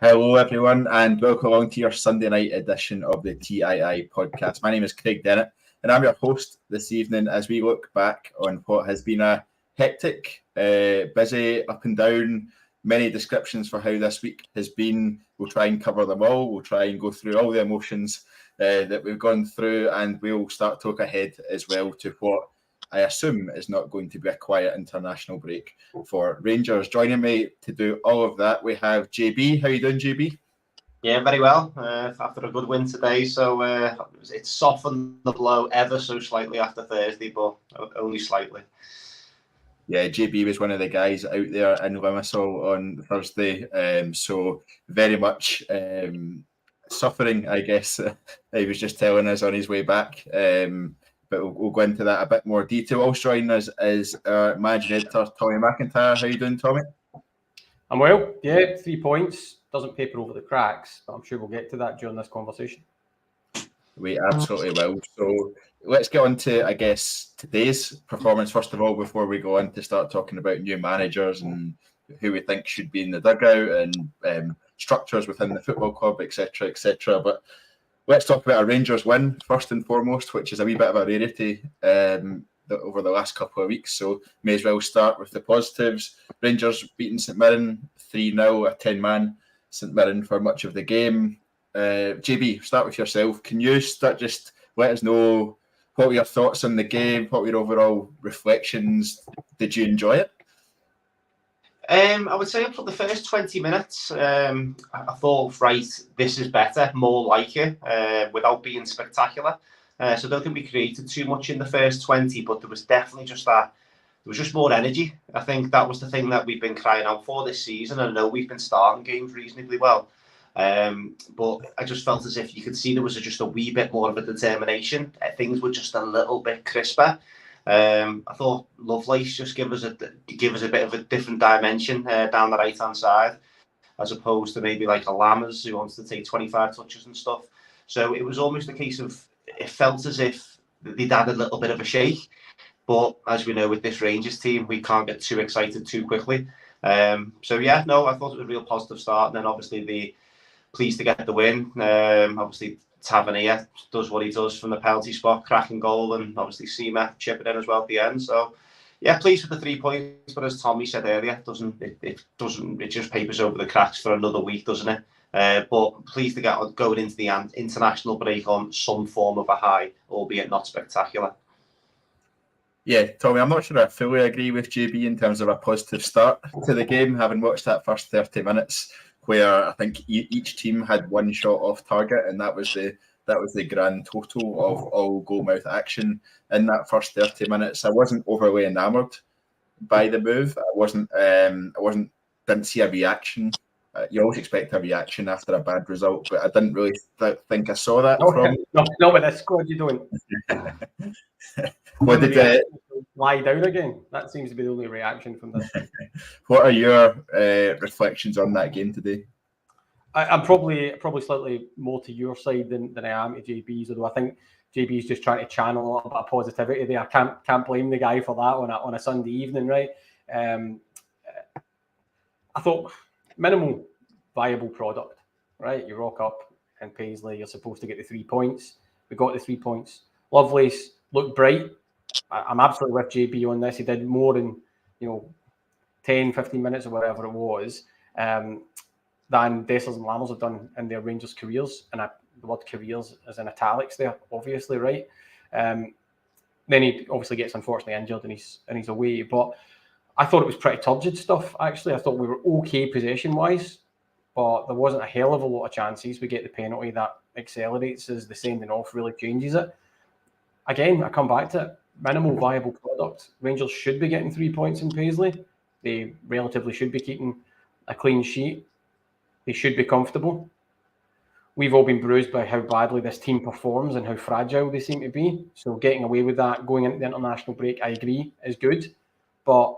Hello, everyone, and welcome along to your Sunday night edition of the TII podcast. My name is Craig Dennett, and I'm your host this evening as we look back on what has been a hectic, busy, up and down, many descriptions for how this week has been. We'll try and cover them all. We'll try and go through all the emotions that we've gone through, and we'll start to look ahead as well to what I assume is not going to be a quiet international break for Rangers. Joining me to do all of that, we have JB. How are you doing, JB? Yeah, very well. After a good win today, so it softened the blow ever so slightly after Thursday, but only slightly. Yeah, JB was one of the guys out there in Limassol on Thursday, so very much suffering, I guess. He was just telling us on his way back. But we'll go into that a bit more detail. Also joining us is our managing editor, Tommy McIntyre. How are you doing, Tommy? I'm well. Yeah, 3 points. Doesn't paper over the cracks, but I'm sure we'll get to that during this conversation. We absolutely will. So let's get on to, I guess, today's performance, first of all, before we go on to start talking about new managers and who we think should be in the dugout and structures within the football club, etc., etc. But let's talk about a Rangers win, first and foremost, which is a wee bit of a rarity over the last couple of weeks. So may as well start with the positives. Rangers beating St Mirren 3-0, a 10-man St Mirren for much of the game. JB, start with yourself. Can you just let us know what were your thoughts on the game? What were your overall reflections? Did you enjoy it? I would say up for the first 20 minutes, I thought, right, this is better, more like it, without being spectacular. So I don't think we created too much in the first 20, but there was definitely just that. There was just more energy. I think that was the thing that we've been crying out for this season. I know we've been starting games reasonably well, but I just felt as if you could see there was just a wee bit more of a determination. Things were just a little bit crisper. I thought Lovelace just give us a bit of a different dimension down the right hand side, as opposed to maybe like a Lammers who wants to take 25 touches and stuff. So it was almost a case of, it felt as if they'd had a little bit of a shake. But as we know with this Rangers team, we can't get too excited too quickly. So yeah, no, I thought it was a real positive start. And then obviously pleased to get the win. Obviously Tavernier does what he does from the penalty spot, cracking goal, and obviously Sima chipping in as well at the end. So yeah, pleased with the 3 points. But as Tommy said earlier, it just papers over the cracks for another week, doesn't it? But pleased to get going into the international break on some form of a high, albeit not spectacular. Yeah, Tommy, I'm not sure I fully agree with JB in terms of a positive start to the game, having watched that first 30 minutes where I think each team had one shot off target, and that was the grand total of all goal-mouth action in that first 30 minutes. I wasn't overly enamoured by the move. Didn't see a reaction. You always expect a reaction after a bad result, but I didn't really think I saw that from. Not with this squad, you don't. What did lie down again? That seems to be the only reaction from this. What are your reflections on that game today? I'm probably slightly more to your side than I am to JB's, although I think JB's just trying to channel a little bit of positivity there. I can't blame the guy for that on a Sunday evening, right? I thought minimal viable product, right? You rock up in Paisley, you're supposed to get the 3 points. We got the 3 points. Lovelace looked bright. I'm absolutely with JB on this. He did more than 10, 15 minutes or whatever it was than Dessers and Lammers have done in their Rangers careers. And the word careers is in italics there, obviously, right? Then he obviously gets unfortunately injured and he's away. But I thought it was pretty turgid stuff, actually. I thought we were okay possession-wise, but there wasn't a hell of a lot of chances. We get the penalty that accelerates as the sending off really changes it. Again, I come back to it. Minimal viable product. Rangers should be getting 3 points in Paisley. They relatively should be keeping a clean sheet. They should be comfortable. We've all been bruised by how badly this team performs and how fragile they seem to be. So getting away with that, going into the international break, I agree, is good. But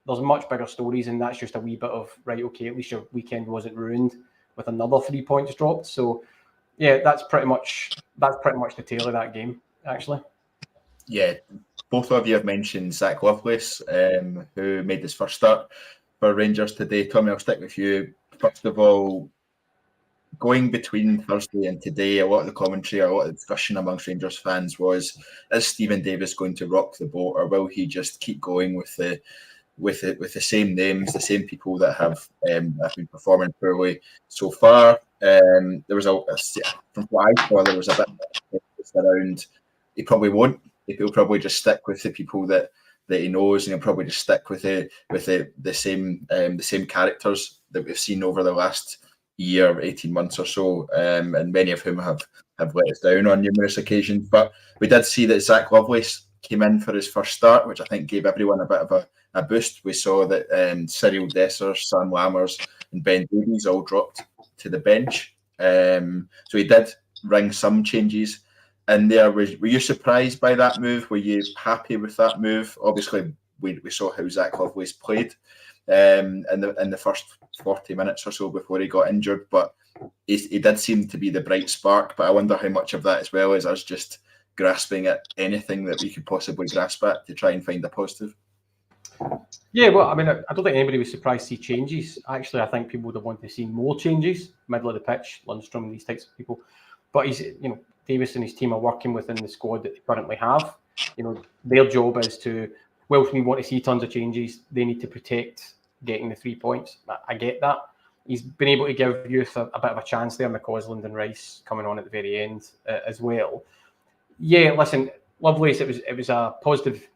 there's much bigger stories, and that's just a wee bit of, right, okay, at least your weekend wasn't ruined with another 3 points dropped. So yeah, that's pretty much the tale of that game, actually. Yeah, both of you have mentioned Zack Lovelace, who made his first start for Rangers today. Tommy, I'll stick with you. First of all, going between Thursday and today, a lot of the commentary, a lot of the discussion amongst Rangers fans was: is Stephen Davis going to rock the boat, or will he just keep going with the same names, the same people that have been performing poorly so far? There was from what I saw, there was a bit around. He probably won't. He'll probably just stick with the people that he knows, and he'll probably just stick with the same characters that we've seen over the last year, 18 months or so, and many of whom have let us down on numerous occasions. But we did see that Zack Lovelace came in for his first start, which I think gave everyone a bit of a boost. We saw that Cyriel Dessers, Sam Lammers and Ben Davies all dropped to the bench. So he did bring some changes in there. Were you surprised by that move? Were you happy with that move? Obviously, we saw how Zack Lovelace played in the first 40 minutes or so before he got injured, but he did seem to be the bright spark. But I wonder how much of that as well is us just grasping at anything that we could possibly grasp at to try and find a positive. Yeah, well, I mean, I don't think anybody was surprised to see changes. Actually, I think people would have wanted to see more changes, middle of the pitch, Lundstrom, these types of people. But Davis and his team are working within the squad that they currently have. Their job is to, whilst we want to see tons of changes, they need to protect getting the 3 points. I get that. He's been able to give youth a bit of a chance there, McCausland and Rice coming on at the very end as well. Yeah, listen, Lovelace, it was a positive,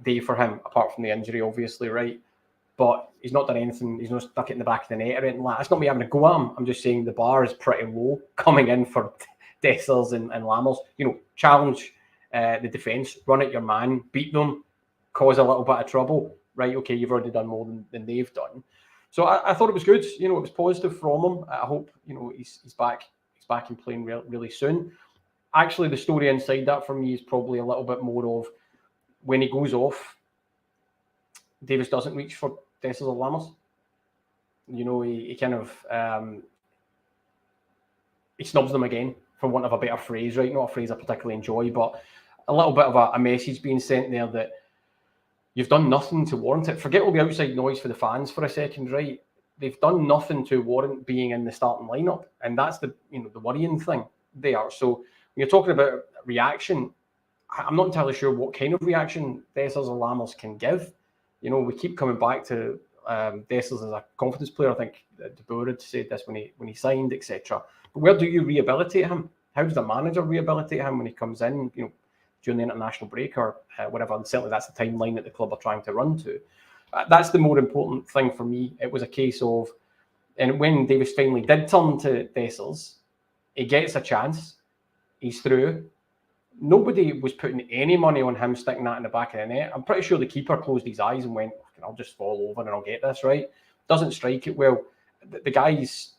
day for him, apart from the injury, obviously, right? But he's not done anything. He's not stuck it in the back of the net or anything like that. It's not me having a go at him. I'm just saying the bar is pretty low coming in for Dessers and Lammers. Challenge the defence, run at your man, beat them, cause a little bit of trouble. Right, okay, you've already done more than they've done. So I thought it was good. It was positive from him. I hope he's back. He's back and playing really soon. Actually, the story inside that for me is probably a little bit more of when he goes off, Davis doesn't reach for Dessers or Lammers. He kind of he snubs them again, for want of a better phrase, right? Not a phrase I particularly enjoy, but a little bit of a message being sent there that you've done nothing to warrant it. Forget all the outside noise for the fans for a second, right? They've done nothing to warrant being in the starting lineup, and that's the worrying thing there. So when you're talking about reaction, I'm not entirely sure what kind of reaction Dessers or Lammers can give. We keep coming back to Dessers as a confidence player. I think De Boer had said this when he signed, etc. But where do you rehabilitate him? How does the manager rehabilitate him when he comes in? During the international break or whatever. And certainly that's the timeline that the club are trying to run to. That's the more important thing for me. It was a case of, and when Davis finally did turn to Dessers, he gets a chance. He's through. Nobody was putting any money on him sticking that in the back of the net. I'm pretty sure the keeper closed his eyes and went, I'll just fall over and I'll get this, right? Doesn't strike it well. The guy's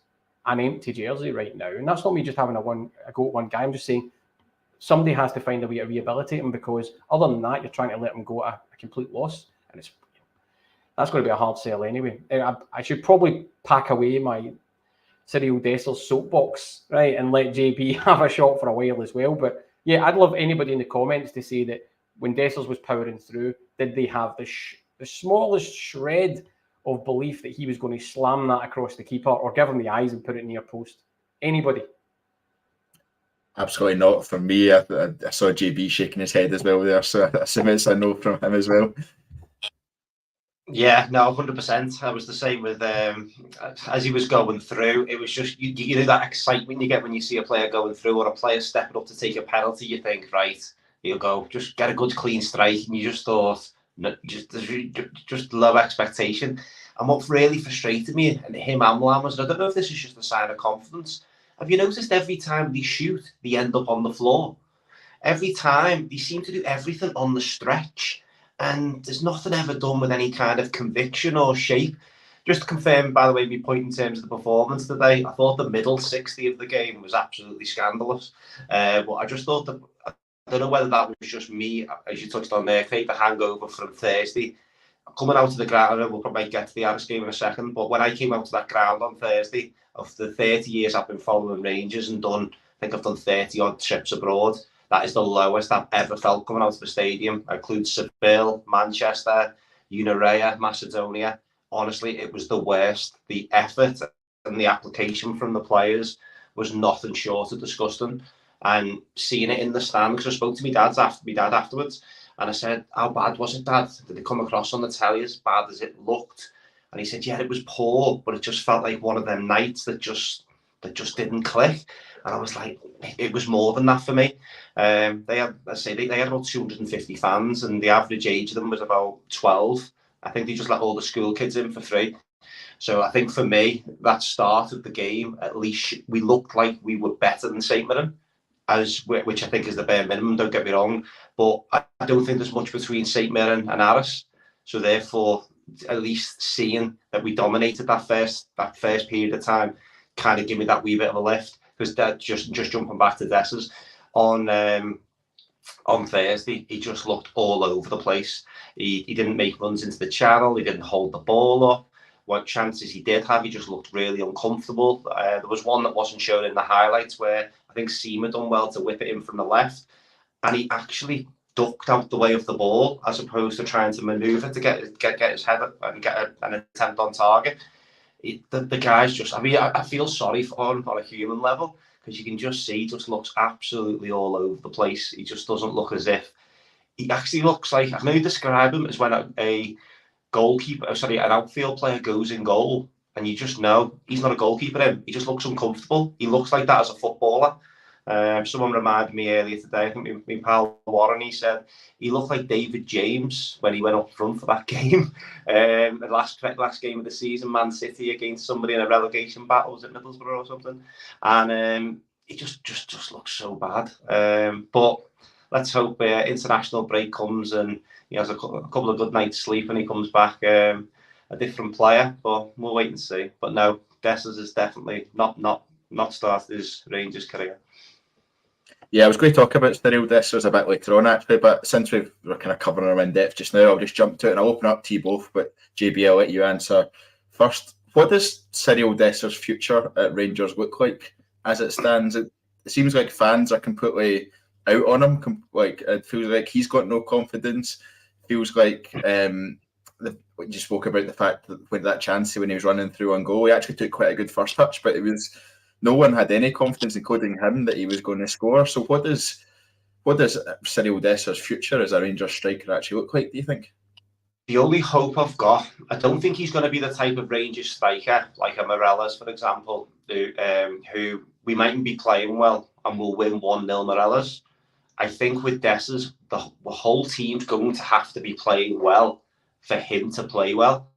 an empty jersey right now. And that's not me just having a go at one guy. I'm just saying, somebody has to find a way to rehabilitate him, because other than that, you're trying to let him go at a complete loss, and that's going to be a hard sell anyway. I should probably pack away my Cyriel Dessers soapbox, right, and let JB have a shot for a while as well. But yeah, I'd love anybody in the comments to say that when Dessers was powering through, did they have the smallest shred of belief that he was going to slam that across the keeper or give him the eyes and put it near post? Anybody? Absolutely not. From me, I saw JB shaking his head as well there, so I assume it's a no from him as well. Yeah, no, 100%. I was the same with as he was going through. It was just you know that excitement you get when you see a player going through or a player stepping up to take a penalty. You think, right, he'll go, just get a good clean strike, and you just thought, no, just low expectation. And what really frustrated me, and him and Lammers, I don't know if this is just a sign of confidence. Have you noticed every time they shoot, they end up on the floor? Every time, they seem to do everything on the stretch. And there's nothing ever done with any kind of conviction or shape. Just to confirm, by the way, my point in terms of the performance today, I thought the middle 60 of the game was absolutely scandalous. But I just thought that, I don't know whether that was just me, as you touched on there, Kate, the hangover from Thursday. Coming out of the ground, we'll probably get to the Irish game in a second, but when I came out to that ground on Thursday, of the 30 years I've been following Rangers and I think I've done 30 odd trips abroad, that is the lowest I've ever felt coming out of the stadium. That includes Seville, Manchester, Unareia, Macedonia. Honestly, it was the worst. The effort and the application from the players was nothing short of disgusting. And seeing it in the stand, because I spoke to my dad afterwards, and I said, "How bad was it, Dad? Did it come across on the telly as bad as it looked?" And he said, "Yeah, it was poor, but it just felt like one of them nights that just didn't click." And I was like, it was more than that for me. They had about 250 fans, and the average age of them was about 12. I think they just let all the school kids in for free. So I think for me, that start of the game, at least we looked like we were better than St Mirren, which I think is the bare minimum, don't get me wrong. But I don't think there's much between St Mirren and Aris. So therefore, at least seeing that we dominated that first period of time kind of give me that wee bit of a lift. Because that just jumping back to Dessers on Thursday, he just looked all over the place. He didn't make runs into the channel. He didn't hold the ball up. What chances he did have, he just looked really uncomfortable. There was one that wasn't shown in the highlights where I think Sima done well to whip it in from the left, and he actually ducked out the way of the ball as opposed to trying to manoeuvre to get his head up and get an attempt on target. The guy's just, I mean, I feel sorry for him on a human level, because you can just see he just looks absolutely all over the place. He just doesn't look as if, he actually looks like, I know you describe him as when an outfield player goes in goal and you just know he's not a goalkeeper. He just looks uncomfortable. He looks like that as a footballer. Someone reminded me earlier today, I think my pal Warren, he said he looked like David James when he went up front for that game. The last game of the season, Man City against somebody in a relegation battle, was it Middlesbrough or something? And he just looks so bad. But let's hope international break comes and he has a couple of good nights sleep and he comes back a different player. But we'll wait and see. But no, Dessers is definitely not started his Rangers career. Yeah, I was going to talk about Cyriel Dessers a bit later on, actually, but since we're kind of covering him in depth just now, I'll just jump to it and I'll open up to you both, but JB, I'll let you answer first. What does Cyriel Dessers' future at Rangers look like as it stands? It seems like fans are completely out on him. Like, it feels like he's got no confidence. Feels like you spoke about the fact that when that chance when he was running through on goal, he actually took quite a good first touch, but it was no one had any confidence, including him, that he was going to score. So what does Cyriel Dessers' future as a Rangers striker actually look like, do you think? The only hope I've got, I don't think he's going to be the type of Rangers striker like a Morelos, for example, who we mightn't be playing well and will win 1-0 Morelos. I think with Dessers, the whole team's going to have to be playing well for him to play well.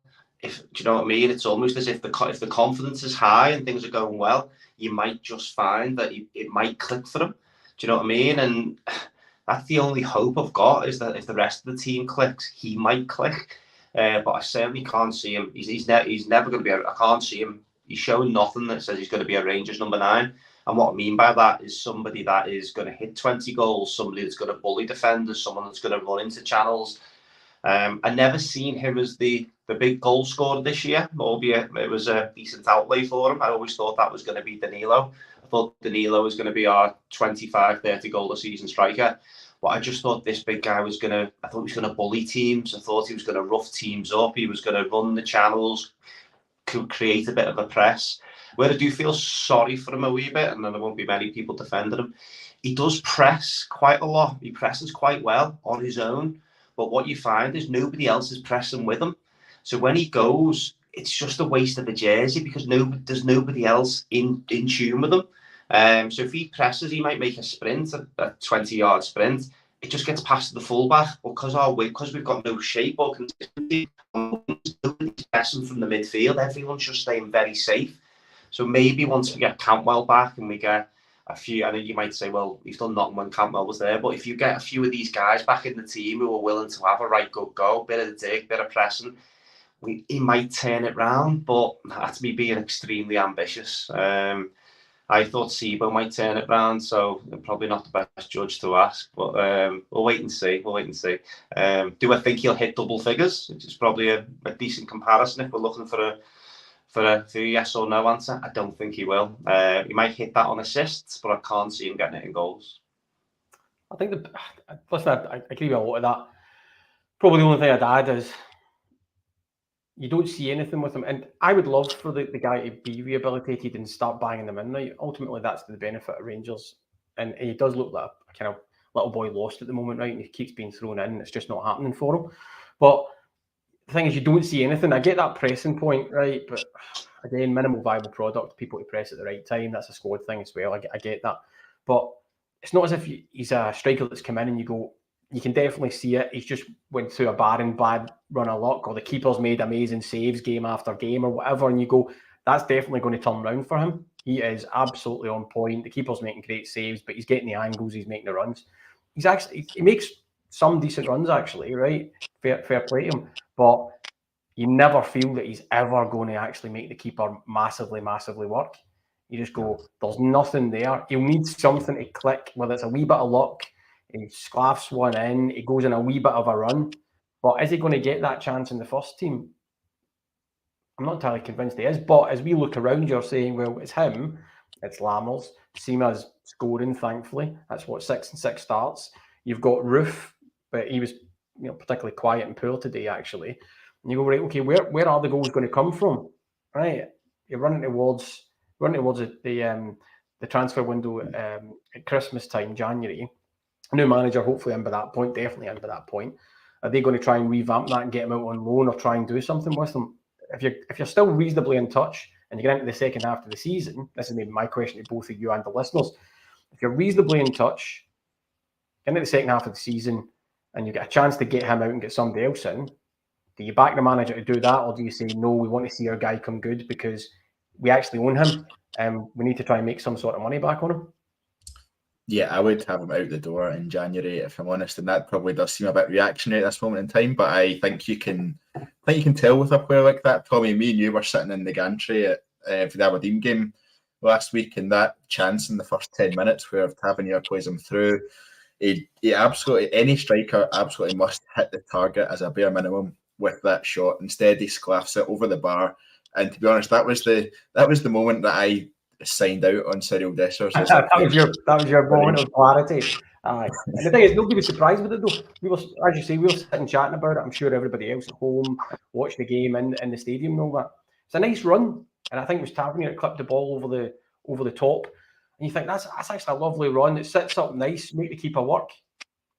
Do you know what I mean? It's almost as if the confidence is high and things are going well, you might just find that it might click for him. Do you know what I mean? And that's the only hope I've got, is that if the rest of the team clicks, he might click. But I certainly can't see him. He's never going to be. I can't see him. He's showing nothing that says he's going to be a Rangers number 9. And what I mean by that is somebody that is going to hit 20 goals, somebody that's going to bully defenders, someone that's going to run into channels. I never seen him as the big goal scorer this year, albeit it was a decent outlay for him. I always thought that was going to be Danilo. I thought Danilo was going to be our 25, 30 goal a season striker. But I just thought this big guy was I thought he was going to bully teams. I thought he was going to rough teams up. He was going to run the channels, create a bit of a press. Where I do feel sorry for him a wee bit, and then there won't be many people defending him. He does press quite a lot. He presses quite well on his own. But what you find is nobody else is pressing with him. So when he goes, it's just a waste of a jersey because there's nobody else in tune with him. So if he presses, he might make a sprint, a 20-yard sprint. It just gets past the fullback. But because we've got no shape or consistency, nobody's pressing from the midfield. Everyone's just staying very safe. So maybe once we get Cantwell back and we get a few, I know you might say, well, he's done nothing when Cantwell was there, but if you get a few of these guys back in the team who are willing to have a right good go, bit of dig, bit of pressing, he might turn it round, but that's me being extremely ambitious. I thought Sibo might turn it round, so probably not the best judge to ask, but we'll wait and see. Do I think he'll hit double figures? Which is probably a decent comparison if we're looking for a yes or no answer. I don't think he will. He might hit that on assists, but I can't see him getting it in goals. I think I agree with a lot of that. Probably the only thing I'd add is you don't see anything with him. And I would love for the guy to be rehabilitated and start banging them in. Right? Ultimately, that's to the benefit of Rangers. And he does look like a kind of little boy lost at the moment, right? And he keeps being thrown in. It's just not happening for him. But the thing is, you don't see anything. I get that pressing point, right? But again, minimal viable product, people to press at the right time. That's a squad thing as well. I get that. But it's not as if he's a striker that's come in and you can definitely see it. He's just went through a bad run of luck, or the keeper's made amazing saves game after game or whatever, and you go, that's definitely going to turn around for him. He is absolutely on point. The keeper's making great saves, but he's getting the angles, he's making the runs. He makes some decent runs, actually, right? Fair play to him. But you never feel that he's ever going to actually make the keeper massively, massively work. You just go, there's nothing there. He'll need something to click, whether it's a wee bit of luck, he sclaffs one in, he goes in a wee bit of a run. But is he going to get that chance in the first team? I'm not entirely convinced he is. But as we look around, you're saying, well, it's him, it's Lammers, Sima's scoring, thankfully. That's what, 6 and 6 starts. You've got Roof, but he was particularly quiet and poor today, actually. And you go, right, okay, where are the goals going to come from? Right, you're running towards the transfer window at Christmas time, January. New manager, hopefully in by that point, definitely in by that point. Are they going to try and revamp that and get him out on loan or try and do something with them? If you're still reasonably in touch and you get into the second half of the season, this is maybe my question to both of you and the listeners. If you're reasonably in touch, get into the second half of the season and you get a chance to get him out and get somebody else in, do you back the manager to do that, or do you say, no, we want to see our guy come good because we actually own him and we need to try and make some sort of money back on him? Yeah, I would have him out the door in January, if I'm honest, and that probably does seem a bit reactionary at this moment in time. But I think you can tell with a player like that. Tommy, me and you were sitting in the gantry for the Aberdeen game last week, and that chance in the first 10 minutes where Tavernier plays him through, he absolutely, any striker absolutely must hit the target as a bare minimum with that shot. Instead, he sclaffs it over the bar, and to be honest, that was the moment that I signed out on Cyriel Dessers. that was your moment of clarity. And the thing is, nobody was surprised with it though. We were, as you say, we were sitting chatting about it. I'm sure everybody else at home watched the game in the stadium and all that. It's a nice run, and I think it was Tavernier that clipped the ball over the top. And you think that's actually a lovely run. It sits up nice, make the keeper work.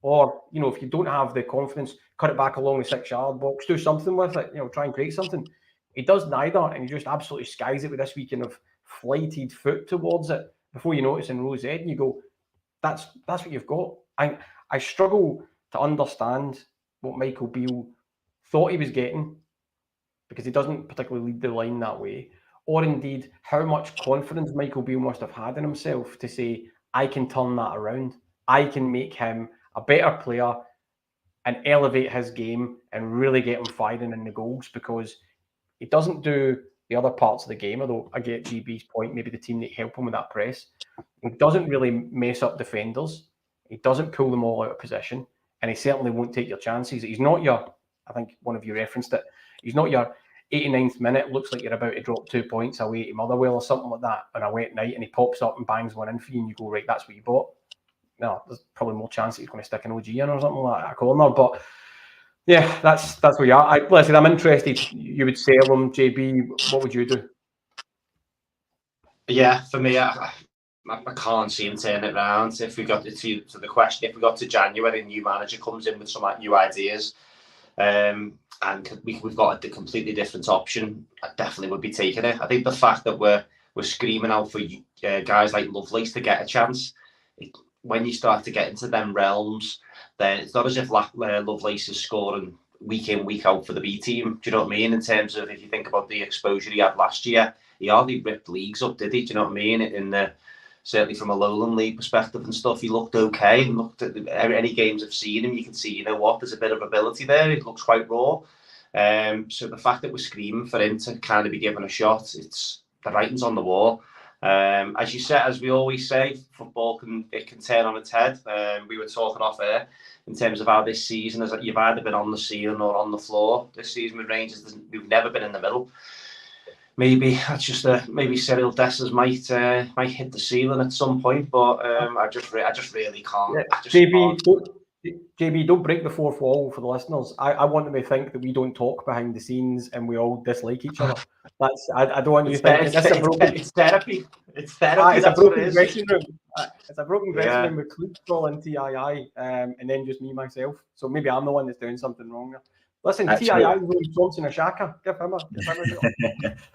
Or, if you don't have the confidence, cut it back along the 6-yard box, do something with it, try and create something. He does neither, and he just absolutely skies it with this weekend of flighted foot towards it before you notice in Rose Ed, and you go, that's what you've got. I struggle to understand what Michael Beale thought he was getting, because he doesn't particularly lead the line that way, or indeed how much confidence Michael Beale must have had in himself to say, I can turn that around. I can make him a better player and elevate his game and really get him firing in the goals, because he doesn't do the other parts of the game, although I get GB's point, maybe the team need help him with that press. He doesn't really mess up defenders. He doesn't pull them all out of position, and he certainly won't take your chances. He's not I think one of you referenced it, he's not your 89th minute, looks like you're about to drop 2 points away to Motherwell or something like that on a wet night, and he pops up and bangs one in for you, and you go, right, that's what you bought. No, there's probably more chance that he's going to stick an OG in or something like that, a corner, but yeah, that's where you are. Listen, I'm interested. You would sell him, JB. What would you do? Yeah, for me, I can't see him turn it around. If we got to the question, if we got to January, a new manager comes in with some new ideas, and we've got a completely different option, I definitely would be taking it. I think the fact that we're screaming out for guys like Lovelace to get a chance, when you start to get into them realms, then it's not as if Lovelace is scoring week in, week out for the B team. Do you know what I mean? In terms of, if you think about the exposure he had last year, he hardly ripped leagues up, did he? Do you know what I mean? Certainly from a lowland league perspective and stuff, he looked okay. And looked at any games I've seen him, you can see, there's a bit of ability there. It looks quite raw. So the fact that we're screaming for him to kind of be given a shot, it's the writing's on the wall. As you said, as we always say, football can turn on its head. We were talking off air in terms of how this season is, that you've either been on the ceiling or on the floor. This season with Rangers, we've never been in the middle. Maybe that's just maybe Cyriel Dessers might hit the ceiling at some point, but I just really can't. Yeah. JB, don't break the fourth wall for the listeners. I want them to think that we don't talk behind the scenes and we all dislike each other. I don't want you thinking this is a broken. It's therapy. It's therapy. It's a broken dressing room. It's a broken dressing room with Clue calling TII, and then just me myself. So maybe I'm the one that's doing something wrong. Listen, TII really Thompson or Shaka. Give him a go.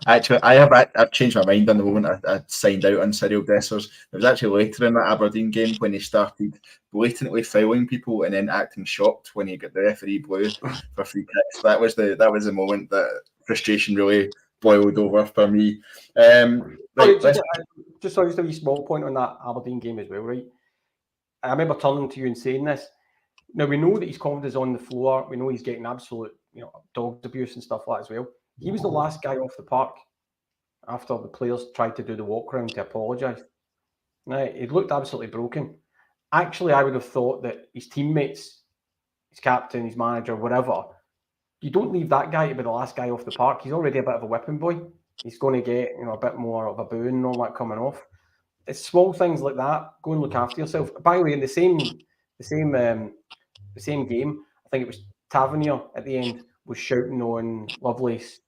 Actually, I've changed my mind on the moment I signed out on Cyriel Dessers. It was actually later in that Aberdeen game when he started blatantly fouling people and then acting shocked when he got the referee blew for free kicks. That was the moment that frustration really boiled over for me. Just a wee small point on that Aberdeen game as well, right? I remember turning to you and saying this. Now, we know that his confidence on the floor. We know he's getting absolute, dog abuse and stuff like that as well. He was the last guy off the park after the players tried to do the walk around to apologise. Now, he looked absolutely broken. Actually, I would have thought that his teammates, his captain, his manager, whatever, you don't leave that guy to be the last guy off the park. He's already a bit of a whipping boy. He's going to get, a bit more of a boo and all that coming off. It's small things like that. Go and look after yourself. By the way, in the same game, I think it was Tavernier at the end was shouting on Lovelace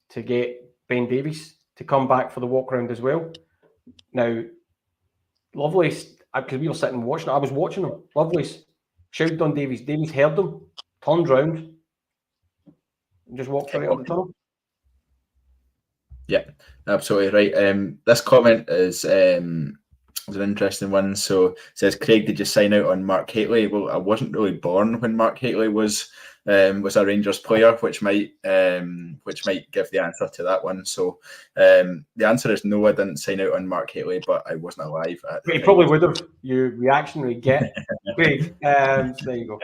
to get Ben Davies to come back for the walk round as well. Now, Lovelace, because we were sitting watching it, I was watching him. Lovelace shouted on Davies. Davies heard him, turned round, and just walked right up the tunnel. Yeah, absolutely right. This comment is an interesting one. So it says, Craig, did you sign out on Mark Hateley? Well, I wasn't really born when Mark Hateley was a Rangers player, which might give the answer to that one. So the answer is no, I didn't sign out on Mark Hateley, but I wasn't alive at the You time. probably would have. You reactionary get. Craig, there you go.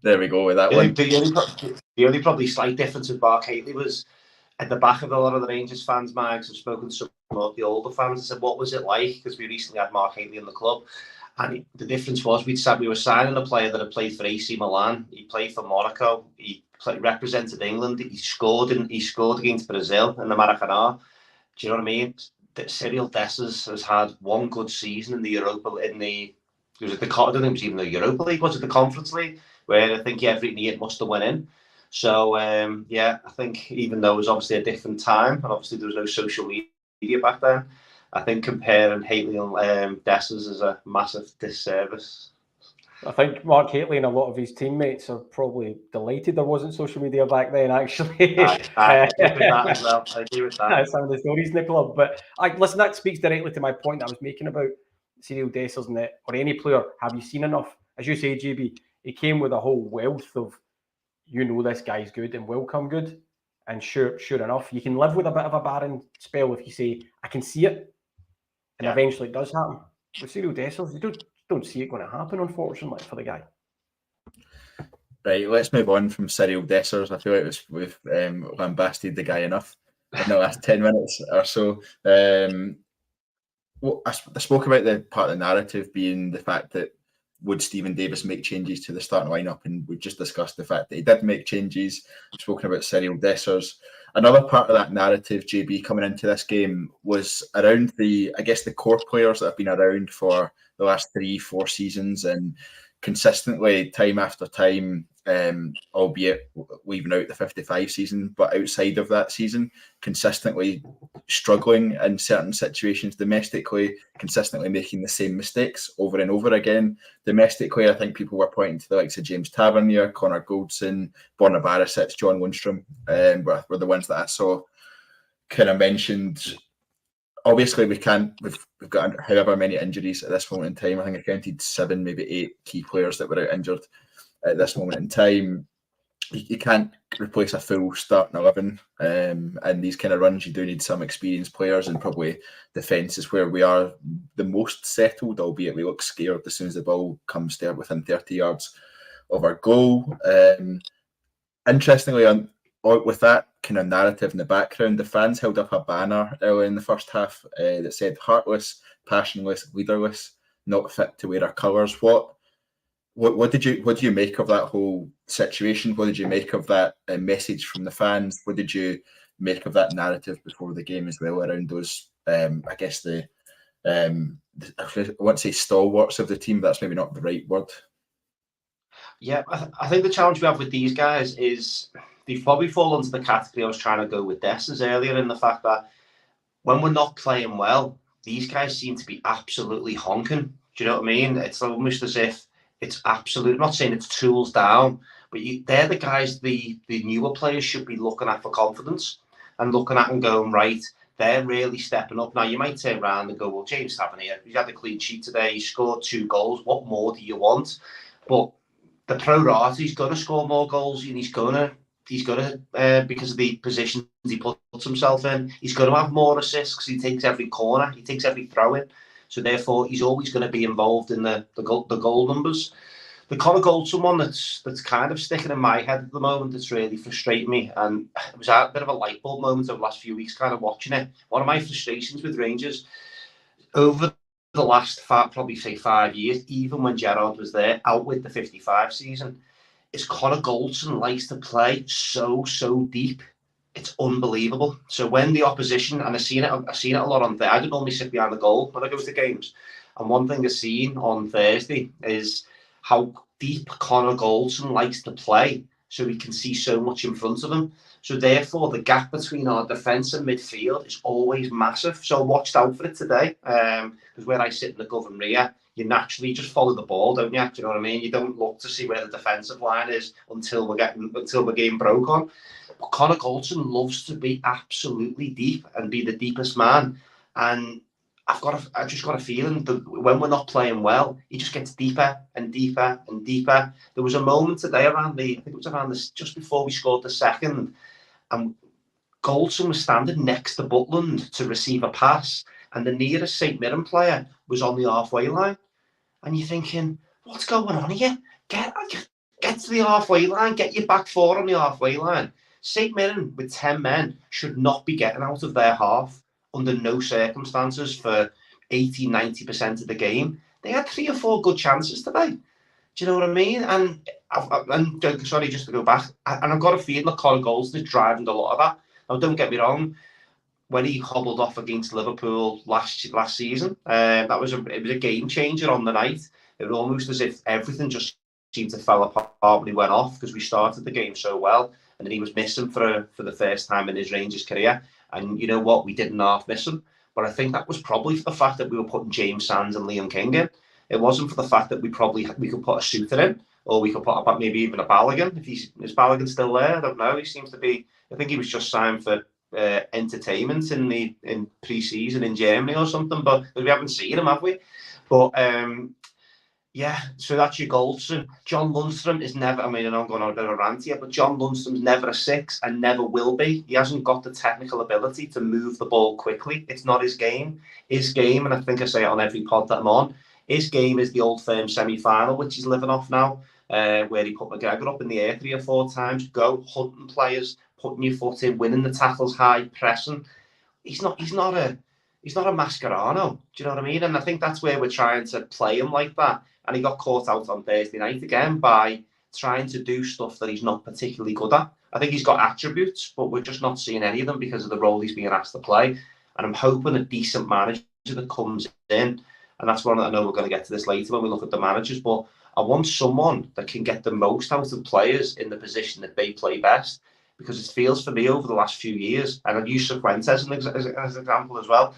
There we go with that one. The only probably slight difference with Mark Hateley was at the back of a lot of the Rangers fans' mags. I've spoken to some of the older fans. I said, what was it like? Because we recently had Mark Hateley in the club. And the difference was we were signing a player that had played for AC Milan. He played for Monaco. He represented England. He scored against Brazil in the Maracanã. Do you know what I mean? Cyriel Dessers has had one good season in the Europa. I don't think it was even the Europa League. Was it the Conference League? Where I think everything he must have went in. So, I think even though it was obviously a different time, and obviously there was no social media back then, I think comparing Hateley and Dessers is a massive disservice. I think Mark Hateley and a lot of his teammates are probably delighted there wasn't social media back then, actually. I agree with that as well. I agree with that. Some of the stories in the club. But listen, that speaks directly to my point that I was making about Cyriel Dessers or any player. Have you seen enough? As you say, JB, he came with a whole wealth of, this guy's good and will come good. And sure enough, you can live with a bit of a barren spell if you say, I can see it. And eventually it does happen. With Cyriel Dessers, you don't see it going to happen, unfortunately, for the guy. Right, let's move on from Cyriel Dessers. I feel like we've lambasted the guy enough in the last 10 minutes or so. I spoke about the part of the narrative being the fact that would Stephen Davis make changes to the starting lineup, and we've just discussed the fact that he did make changes. We've spoken about Cyriel Dessers. Another part of that narrative, JB, coming into this game was around the core players that have been around for the last 3-4 seasons and consistently, time after time, albeit leaving out the 55 season, but outside of that season, consistently struggling in certain situations domestically, consistently making the same mistakes over and over again. Domestically, I think people were pointing to the likes of James Tavernier, Connor Goldson, Borna Barisic, John Lundstrom, were the ones that I saw kind of mentioned. Obviously, we've got however many injuries at this moment in time. I think I counted 7, maybe 8 key players that were out injured at this moment in time. You can't replace a full starting 11. And these kind of runs, you do need some experienced players, and probably defence is where we are the most settled, albeit we look scared as soon as the ball comes there within 30 yards of our goal. Interestingly, with that kind of narrative in the background, the fans held up a banner early in the first half that said "Heartless, passionless, leaderless, not fit to wear our colours." What did you make of that whole situation? What did you make of that message from the fans? What did you make of that narrative before the game as well around those? I want to say stalwarts of the team. But that's maybe not the right word. Yeah, I think the challenge we have with these guys is they probably fall into the category I was trying to go with Dessers earlier, in the fact that when we're not playing well, these guys seem to be absolutely honking. Do you know what I mean? It's almost as if it's absolute. I'm not saying it's tools down, but they're the guys the newer players should be looking at for confidence and looking at and going, right, they're really stepping up. Now, you might turn around and go, well, James Tavernier, he's had a clean sheet today, he scored 2 goals. What more do you want? But the pro rata, he's going to score more goals, and he's going to because of the positions he puts himself in, he's going to have more assists because he takes every corner, he takes every throw in. So therefore, he's always going to be involved in the goal numbers. The Conor Goldson one that's kind of sticking in my head at the moment, that's really frustrating me, and it was a bit of a light bulb moment over the last few weeks, kind of watching it. One of my frustrations with Rangers over the last probably say 5 years, even when Gerrard was there, out with the 55 season, is Conor Goldson likes to play so deep. It's unbelievable. So when the opposition, and I've seen it a lot on Thursday. I don't normally sit behind the goal when I go to games, and one thing I've seen on Thursday is how deep Conor Goldson likes to play, so he can see so much in front of him. So therefore, the gap between our defence and midfield is always massive. So I watched out for it today, because where I sit in the Governorship, you naturally just follow the ball, don't you? Do you know what I mean? You don't look to see where the defensive line is until we're getting broke on. But Conor Goldson loves to be absolutely deep and be the deepest man. And I just got a feeling that when we're not playing well, he just gets deeper and deeper and deeper. There was a moment today just before we scored the second, and Goldson was standing next to Butland to receive a pass, and the nearest St Mirren player was on the halfway line. And you're thinking, what's going on here? Get to the halfway line, get your back four on the halfway line. St Mirren with 10 men should not be getting out of their half under no circumstances for 80-90% of the game. They had 3 or 4 good chances today. Do you know what I mean? And sorry, just to go back, and I've got a feeling that Conor Goldson is driving a lot of that. Now, don't get me wrong, when he hobbled off against Liverpool last season, it was a game changer on the night. It was almost as if everything just seemed to fall apart when he went off, because we started the game so well, and then he was missing for the first time in his Rangers career. And you know what? We didn't half miss him. But I think that was probably for the fact that we were putting James Sands and Liam King in. It wasn't for the fact that we could put a Suter in, or we could put maybe even a Balogun. Is Balogun still there? I don't know. He seems to be. I think he was just signed for entertainment in pre-season in Germany or something. But we haven't seen him, have we? But yeah, so that's your Goldson. John Lundstram is never, I mean, I know I'm going on a bit of a rant here, but John Lundstram's never a 6 and never will be. He hasn't got the technical ability to move the ball quickly. It's not his game. His game, and I think I say it on every pod that I'm on, his game is the Old Firm semi-final, which he's living off now, where he put McGregor up in the air 3 or 4 times, go hunting players, putting your foot in, winning the tackles high, pressing. He's not a Mascherano. Do you know what I mean? And I think that's where we're trying to play him like that. And he got caught out on Thursday night again by trying to do stuff that he's not particularly good at. I think he's got attributes, but we're just not seeing any of them because of the role he's being asked to play. And I'm hoping a decent manager that comes in, and that's one that I know we're going to get to this later when we look at the managers, but I want someone that can get the most out of players in the position that they play best, because it feels for me over the last few years, and I'll use Fuentes as an example as well,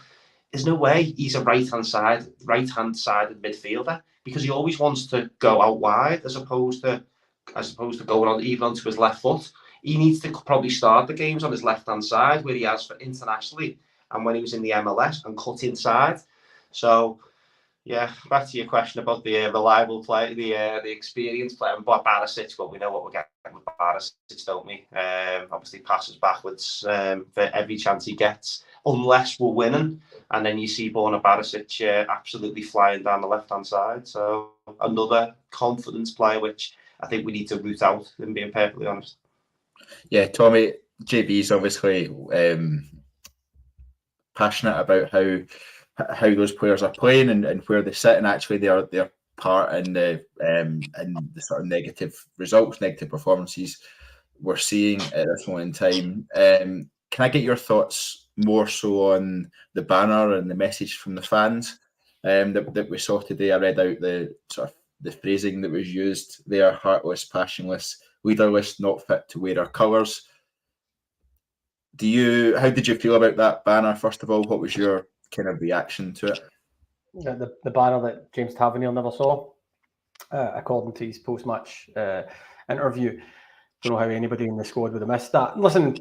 there's no way he's a right-hand sided midfielder, because he always wants to go out wide as opposed to going on even onto his left foot. He needs to probably start the games on his left-hand side, where he has for internationally and when he was in the MLS, and cut inside. So yeah, back to your question about the reliable play, the experienced player, and Barisic. Well, we know what we're getting with Barisic, don't we? Obviously passes backwards for every chance he gets, unless we're winning. And then you see Borna Barisic absolutely flying down the left-hand side. So another confidence player, which I think we need to root out, and being perfectly honest. Yeah, Tommy, JB's obviously passionate about how those players are playing and where they sit, and actually their part in the sort of negative results, negative performances we're seeing at this moment in time. Can I get your thoughts more so on the banner and the message from the fans that we saw today? I read out the sort of the phrasing that was used there, heartless, passionless, leaderless, not fit to wear our colours. How did you feel about that banner, first of all? What was your kind of reaction to it? The banner that James Tavernier never saw, according to his post-match interview. Don't know how anybody in the squad would have missed that. Listen,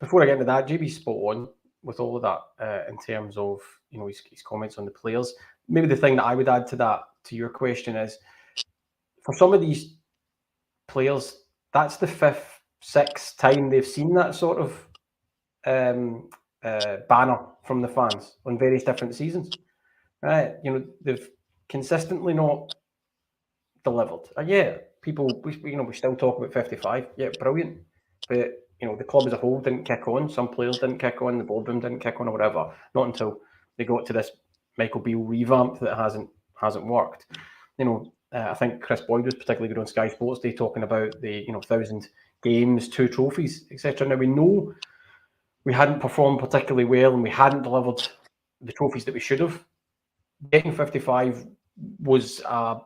before I get into that, JB's spot on with all of that in terms of his comments on the players. Maybe the thing that I would add to that, to your question, is for some of these players, that's the 5th, 6th time they've seen that sort of banner from the fans on various different seasons. Right? They've consistently not delivered. People, we still talk about 55. Yeah, brilliant. But the club as a whole didn't kick on. Some players didn't kick on. The boardroom didn't kick on, or whatever. Not until they got to this Michael Beale revamp that hasn't worked. I think Chris Boyd was particularly good on Sky Sports Day talking about the 1,000 games, 2 trophies, etc. Now we know we hadn't performed particularly well and we hadn't delivered the trophies that we should have. Getting 55 was a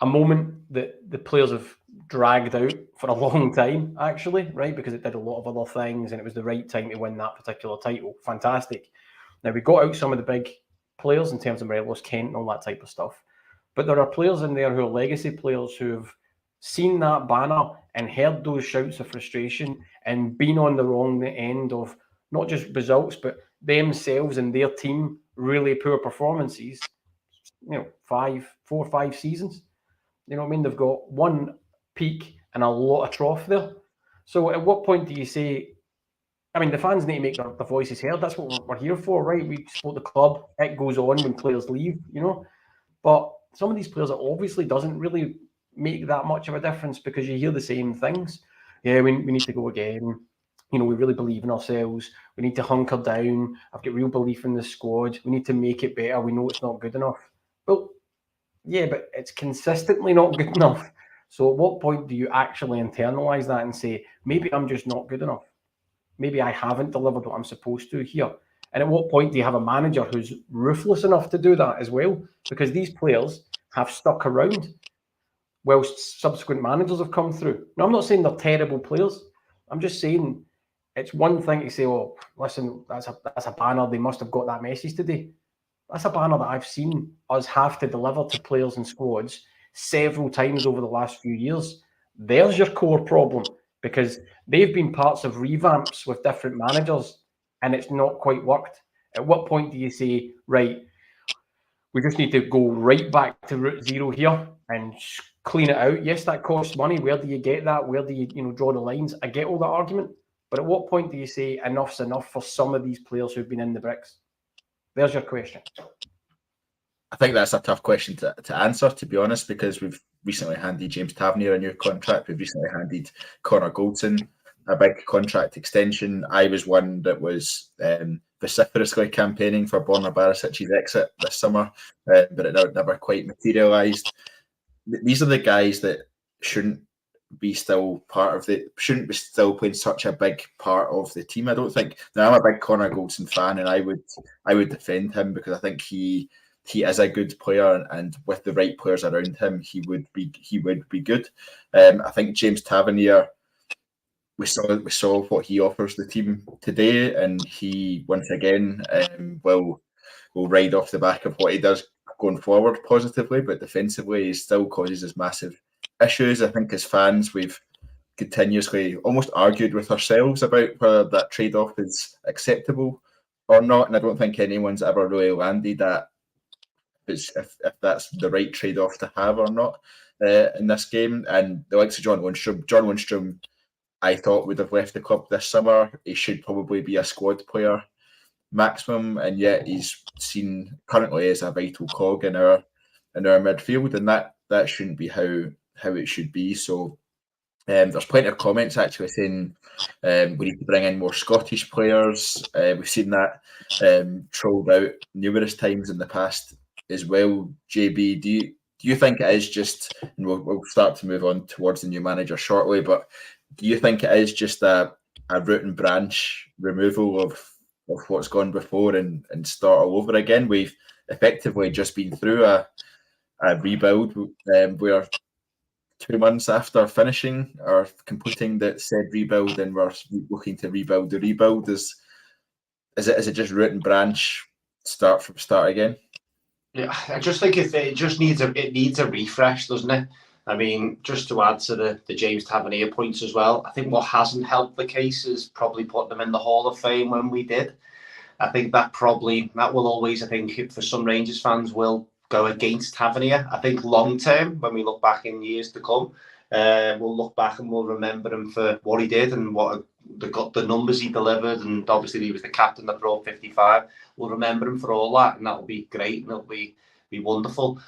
moment that the players have dragged out for a long time, actually, right? Because it did a lot of other things and it was the right time to win that particular title. Fantastic. Now, we got out some of the big players in terms of Morelos, Kent and all that type of stuff. But there are players in there who are legacy players who have seen that banner and heard those shouts of frustration and been on the wrong end of not just results, but themselves and their team really poor performances, 4 or 5 seasons. You know what I mean? They've got one peak and a lot of trough there. So at what point do you say, the fans need to make their voices heard. That's what we're here for, right? We support the club. It goes on when players leave, But some of these players, it obviously doesn't really make that much of a difference because you hear the same things. Yeah, we need to go again. We really believe in ourselves. We need to hunker down. I've got real belief in the squad. We need to make it better. We know it's not good enough. Well, yeah, but it's consistently not good enough. So at what point do you actually internalize that and say, maybe I'm just not good enough? Maybe I haven't delivered what I'm supposed to here. And at what point do you have a manager who's ruthless enough to do that as well? Because these players have stuck around whilst subsequent managers have come through. Now, I'm not saying they're terrible players. I'm just saying it's one thing to say, oh, listen, that's a banner. They must have got that message today. That's a banner that I've seen us have to deliver to players and squads several times over the last few years. There's your core problem, because they've been parts of revamps with different managers and it's not quite worked. At what point do you say, right, we just need to go right back to root zero here and clean it out? Yes, that costs money. Where do you get that? Where do you draw the lines? I get all that argument. But at what point do you say enough's enough for some of these players who've been in the bricks? There's your question. I think that's a tough question to answer, to be honest, because we've recently handed James Tavernier a new contract. We've recently handed Connor Goldson a big contract extension. I was one that was vociferously campaigning for Borna Barisic's exit this summer, but it never quite materialised. These are the guys that shouldn't be still playing such a big part of the team, I don't think. Now, I'm a big Connor Goldson fan, and I would defend him because I think he is a good player, and with the right players around him, he would be good. I think James Tavernier, we saw what he offers the team today, and he once again will ride off the back of what he does going forward positively, but defensively he still causes us massive issues. I think as fans we've continuously almost argued with ourselves about whether that trade-off is acceptable or not, and I don't think anyone's ever really landed at if that's the right trade-off to have or not in this game. And the likes of John Lundstrom, I thought would have left the club this summer. He should probably be a squad player maximum, and yet he's seen currently as a vital cog in our midfield, and that shouldn't be how it should be. So there's plenty of comments actually saying we need to bring in more Scottish players. We've seen that trolled out numerous times in the past as well. JB, do you think it is just, and we'll start to move on towards the new manager shortly, but do you think it is just a root and branch removal of what's gone before and start all over again? We've effectively just been through a a rebuild. We're 2 months after finishing or completing that said rebuild, and we're looking to rebuild the rebuild. Is it just root and branch, start from start again? Yeah, I just think it just needs a refresh, doesn't it? I mean, just to add to the James Tavernier points as well, I think what hasn't helped the case is probably put them in the Hall of Fame when we did. I think that will always, I think, for some Rangers fans, will go against Tavernier. I think long term, when we look back in years to come, we'll look back and we'll remember him for what he did and what the numbers he delivered, and obviously he was the captain that brought 55. We'll remember him for all that, and that'll be great and it'll be wonderful.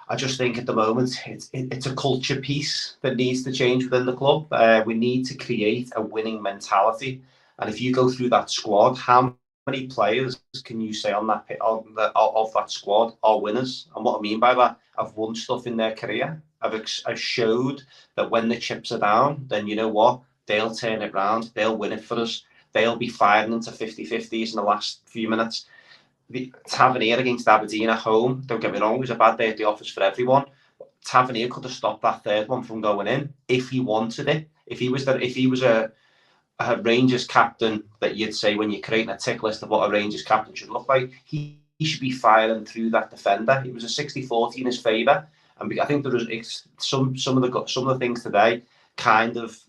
I just think at the moment it's a culture piece that needs to change within the club. We need to create a winning mentality, and if you go through that squad, how many players can you say of that squad are winners? And what I mean by that, have won stuff in their career. I've showed that when the chips are down, then you know what? They'll turn it round. They'll win it for us. They'll be firing into 50-50s in the last few minutes. The Tavernier against Aberdeen at home, don't get me wrong, it was a bad day at the office for everyone. Tavernier could have stopped that third one from going in if he wanted it. If he was a Rangers captain that you'd say when you're creating a tick list of what a Rangers captain should look like, he should be firing through that defender. It was a 60-40 in his favour, and I think there was some of the things today kind of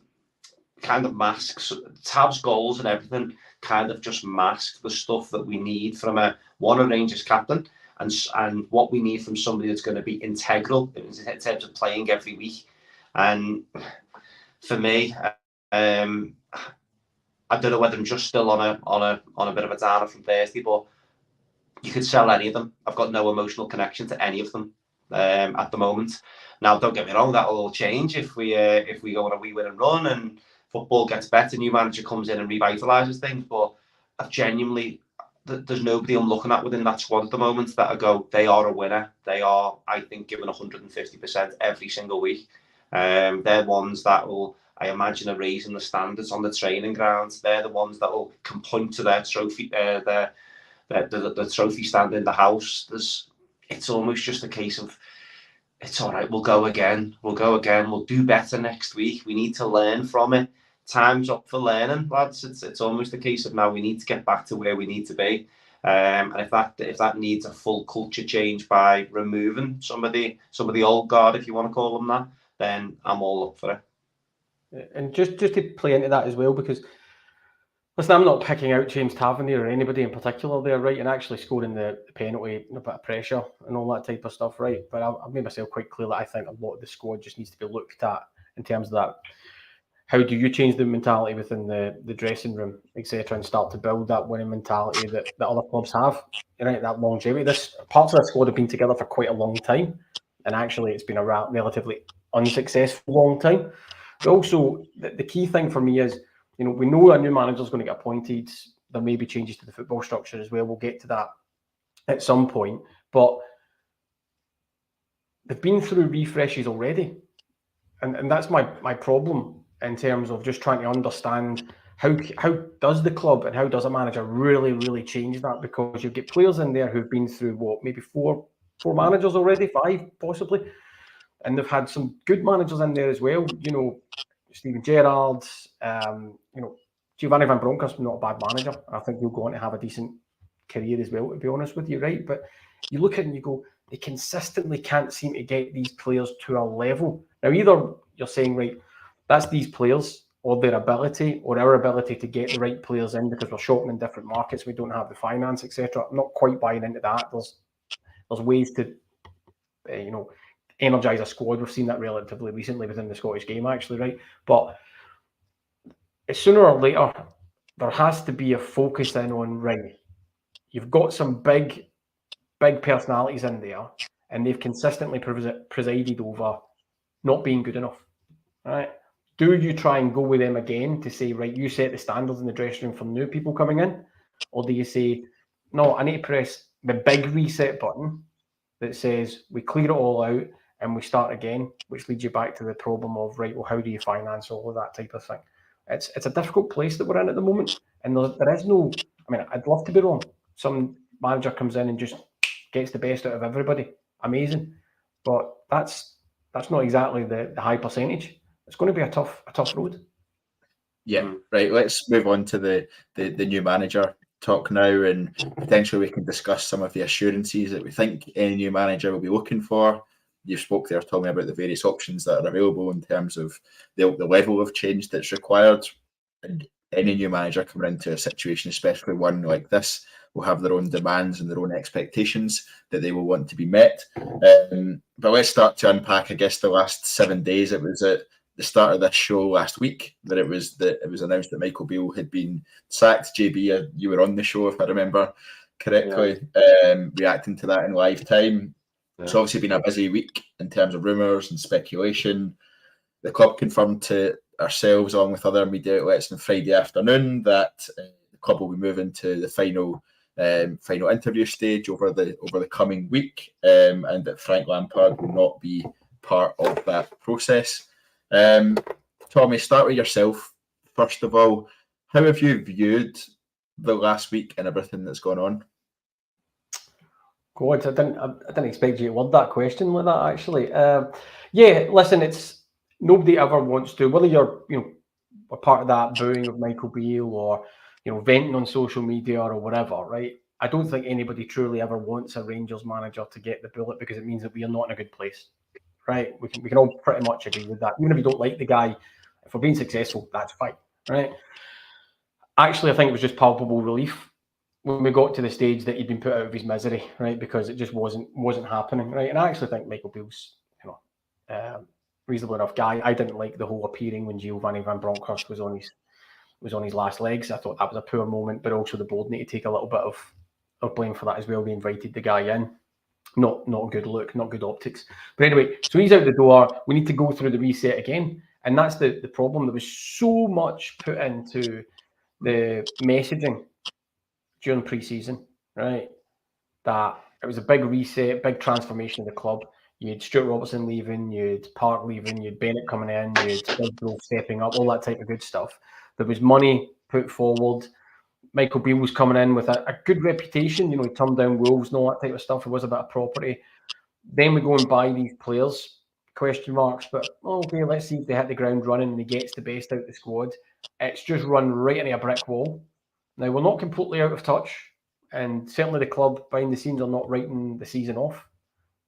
masks Tav's goals and everything. Kind of just mask the stuff that we need from a Rangers captain, and what we need from somebody that's going to be integral in terms of playing every week. And for me, I don't know whether I'm just still on a bit of a downer from Thursday, but you could sell any of them. I've got no emotional connection to any of them at the moment. Now, don't get me wrong, that will all change if we go on a wee win and run and football gets better, new manager comes in and revitalises things. But I've genuinely, there's nobody I'm looking at within that squad at the moment that I go, they are a winner. They are, I think, given 150% every single week. They're ones that will, I imagine, are raising the standards on the training grounds. They're the ones that can point to their trophy, the trophy stand in the house. It's almost just a case of, it's all right, we'll go again, we'll do better next week. We need to learn from it. Time's up for learning, lads. It's almost a case of now we need to get back to where we need to be. And if that needs a full culture change by removing some of the old guard, if you want to call them that, then I'm all up for it. And just to play into that as well, because listen, I'm not picking out James Tavernier or anybody in particular there, right? And actually scoring the penalty, a bit of pressure and all that type of stuff, right? But I've made myself quite clear that I think a lot of the squad just needs to be looked at in terms of that. How do you change the mentality within the dressing room, etc., and start to build that winning mentality that other clubs have? Right, that longevity. Parts of the squad have been together for quite a long time, and actually it's been a relatively unsuccessful long time. But also, the key thing for me is, we know a new manager is going to get appointed. There may be changes to the football structure as well. We'll get to that at some point. But they've been through refreshes already. And that's my problem in terms of just trying to understand how does the club and how does a manager really, really change that? Because you get players in there who've been through, maybe four managers already, 5 possibly. And they've had some good managers in there as well. Steven Gerrard, Giovanni Van Bronckhorst, not a bad manager. I think he'll go on to have a decent career as well, to be honest with you, right? But you look at it and you go, they consistently can't seem to get these players to a level. Now, either you're saying, right, that's these players or their ability or our ability to get the right players in because we're shopping in different markets, we don't have the finance, etc. I'm not quite buying into that. There's ways to, energise a squad. We've seen that relatively recently within the Scottish game, actually, right? But sooner or later, there has to be a focus in on, right, you've got some big personalities in there, and they've consistently presided over not being good enough, right? Do you try and go with them again to say, right, you set the standards in the dressing room for new people coming in? Or do you say, no, I need to press the big reset button that says we clear it all out and we start again, which leads you back to the problem of, right, well, how do you finance all of that type of thing? It's a difficult place that we're in at the moment. And there is no, I'd love to be wrong. Some manager comes in and just gets the best out of everybody. Amazing. but that's not exactly the high percentage. It's going to be a tough road. Yeah, right. Let's move on to the new manager talk now, and potentially we can discuss some of the assurances that we think any new manager will be looking for. You spoke there, Tommy, about the various options that are available in terms of the level of change that's required. And any new manager coming into a situation, especially one like this, will have their own demands and their own expectations that they will want to be met. But let's start to unpack, I guess, the last 7 days. It was at the start of this show last week that it was announced that Michael Beale had been sacked. JB, you were on the show, if I remember correctly, reacting to that in live time. Yeah. It's obviously been a busy week in terms of rumours and speculation. The club confirmed to ourselves, along with other media outlets, on Friday afternoon that the club will be moving to the final interview stage over the coming week, and that Frank Lampard will not be part of that process. Tommy, start with yourself. First of all, how have you viewed the last week and everything that's gone on? God, I didn't expect you to word that question like that, actually. Yeah, listen, it's nobody ever wants to, whether you're a part of that booing of Michael Beale or venting on social media or whatever, right? I don't think anybody truly ever wants a Rangers manager to get the bullet, because it means that we are not in a good place, right? We can all pretty much agree with that. Even if you don't like the guy, if we're being successful, that's fine, right? Actually, I think it was just palpable relief when we got to the stage that he'd been put out of his misery, right? Because it just wasn't happening, right? And I actually think Michael Beale's, reasonable enough guy. I didn't like the whole appearing when Giovanni Van Bronckhorst was on his last legs. I thought that was a poor moment, but also the board need to take a little bit of blame for that as well. They invited the guy in. Not a good look, not good optics. But anyway, so he's out the door. We need to go through the reset again. And that's the problem. There was so much put into the messaging during pre-season, right? That it was a big reset, big transformation of the club. You had Stuart Robertson leaving, you had Park leaving, you had Bennett coming in, you had Smith stepping up, all that type of good stuff. There was money put forward. Michael Beale was coming in with a good reputation. He turned down Wolves and all that type of stuff. It was a bit of property. Then we go and buy these players, question marks, but okay, let's see if they hit the ground running and he gets the best out of the squad. It's just run right into a brick wall. Now, we're not completely out of touch, and certainly the club behind the scenes are not writing the season off.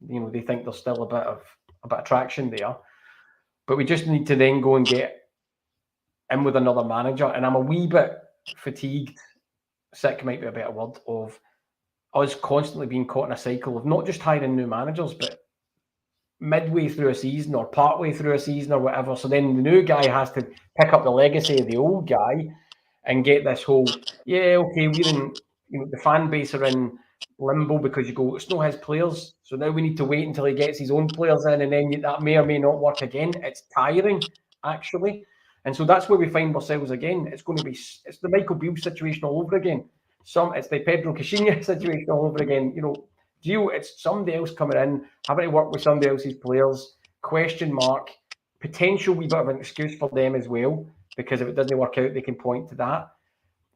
They think there's still a bit of traction there. But we just need to then go and get in with another manager. And I'm a wee bit fatigued, sick might be a better word, of us constantly being caught in a cycle of not just hiring new managers, but midway through a season or partway through a season or whatever. So then the new guy has to pick up the legacy of the old guy and get this whole, we're in, the fan base are in limbo because you go, it's not his players. So now we need to wait until he gets his own players in, and then that may or may not work again. It's tiring, actually. And so that's where we find ourselves again. It's the Michael Beale situation all over again. It's the Pedro Caixinha situation all over again. It's somebody else coming in, having to work with somebody else's players, question mark, potential wee bit of an excuse for them as well, because if it doesn't work out, they can point to that.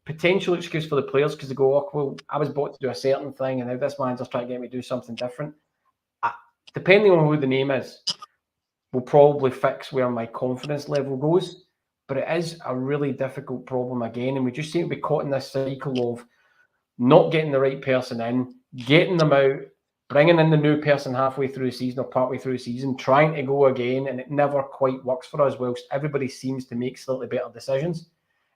Potential excuse for the players because they go, I was bought to do a certain thing and now this manager's trying to get me to do something different. Depending on who the name is, will probably fix where my confidence level goes. But it is a really difficult problem again, and we just seem to be caught in this cycle of not getting the right person in, getting them out, bringing in the new person halfway through the season or partway through the season, trying to go again, and it never quite works for us, whilst everybody seems to make slightly better decisions.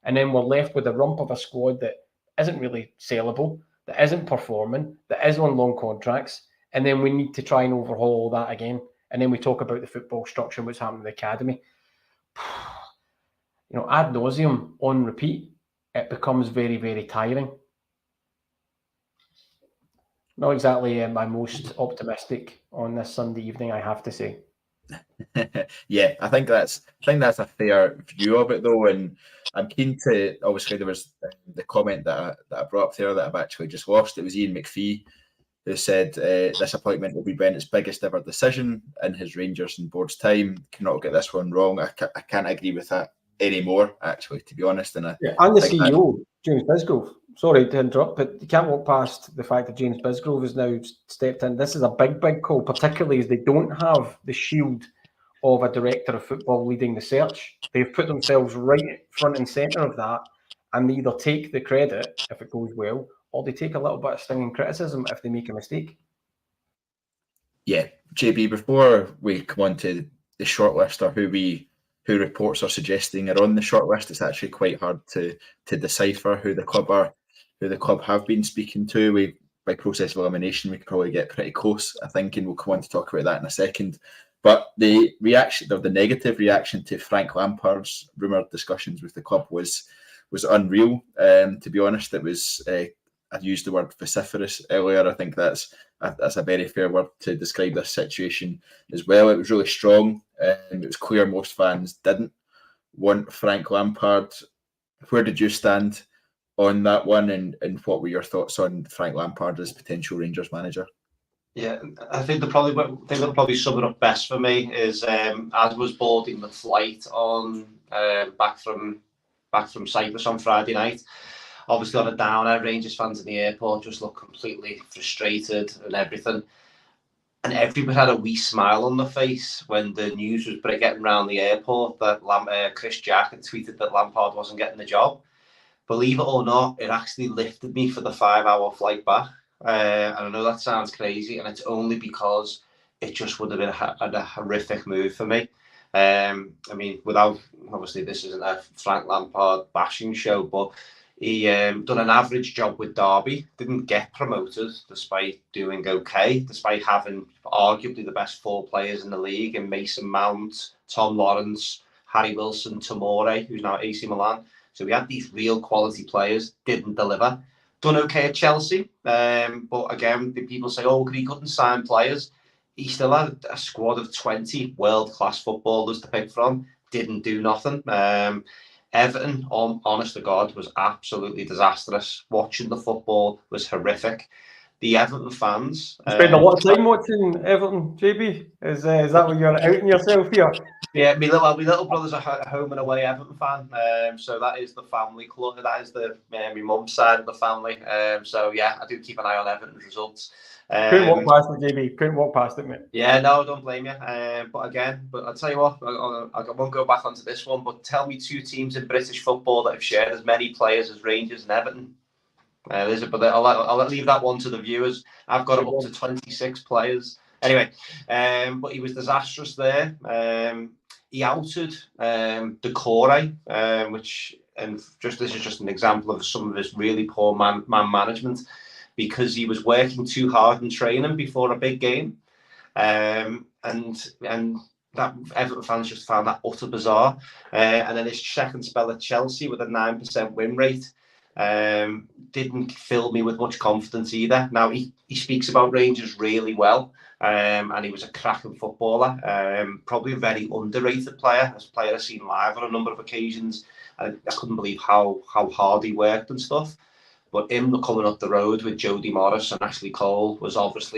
And then we're left with a rump of a squad that isn't really sellable, that isn't performing, that is on long contracts, and then we need to try and overhaul all that again. And then we talk about the football structure and what's happening in the academy. Ad nauseum, on repeat, it becomes very, very tiring. Not exactly my most optimistic on this Sunday evening, I have to say. Yeah, I think that's a fair view of it, though, and I'm keen to. Obviously, there was the comment that I brought up there that I've actually just lost. It was Ian McPhee who said this appointment will be Bennett's biggest ever decision in his Rangers and board's time. Cannot get this one wrong. I can't agree with that anymore, actually, to be honest. And the CEO, James Bisgrove, sorry to interrupt, but you can't walk past the fact that James Bisgrove has now stepped in. This is a big, big call, particularly as they don't have the shield of a director of football leading the search. They've put themselves right front and centre of that, and they either take the credit if it goes well, or they take a little bit of stinging criticism if they make a mistake. Yeah, JB, before we come on to the shortlist or who reports are suggesting are on the shortlist, it's actually quite hard to decipher who the club have been speaking to. By process of elimination, we could probably get pretty close, I think, and we'll come on to talk about that in a second. But the reaction, or the negative reaction to Frank Lampard's rumoured discussions with the club was unreal. To be honest, it was. I used the word vociferous earlier. I think that's a very fair word to describe this situation as well. It was really strong. It was clear most fans didn't want Frank Lampard. Where did you stand on that one, and what were your thoughts on Frank Lampard as potential Rangers manager? Yeah, I think that'll probably sum it up best for me is as was boarding the flight on back from Cyprus on Friday night. Obviously on a downer, Rangers fans in the airport just looked completely frustrated and everything. And everybody had a wee smile on their face when the news was getting around the airport that Chris Jack had tweeted that Lampard wasn't getting the job. Believe it or not, it actually lifted me for the 5-hour flight back. And I know that sounds crazy, and it's only because it just would have been a horrific move for me. I mean, without, obviously this isn't a Frank Lampard bashing show, but he done an average job with Derby, didn't get promoted despite doing okay, despite having arguably the best 4 players in the league in Mason Mount, Tom Lawrence, Harry Wilson, Tomori, who's now at AC Milan. So we had these real quality players, didn't deliver. Done okay at Chelsea, but again, the people say, oh, he couldn't sign players. He still had a squad of 20 world-class footballers to pick from, didn't do nothing. Everton, honest to God, was absolutely disastrous. Watching the football was horrific. The Everton fans... Spend a lot of time watching Everton, JB? Is that what you're outing yourself here? Yeah, my little brother's a home and away Everton fan, so that is the family club. That is my mum's side of the family. So yeah, I do keep an eye on Everton's results. Couldn't walk past it, JB. Couldn't walk past it, mate. Yeah, no, don't blame you. But I'll tell you what, I won't go back onto this one, but tell me 2 teams in British football that have shared as many players as Rangers and Everton. But I'll leave that one to the viewers. I've got it up to 26 players. Anyway, but he was disastrous there. He outed Decore, which, and this is just an example of some of his really poor man management, because he was working too hard in training before a big game, and that Everton fans just found that utter bizarre. And then his second spell at Chelsea with a 9% win rate didn't fill me with much confidence either. Now he speaks about Rangers really well, and he was a cracking footballer, probably a very underrated player. As a player I've seen live on a number of occasions, I couldn't believe how hard he worked and stuff. But him coming up the road with Jody Morris and Ashley Cole was I was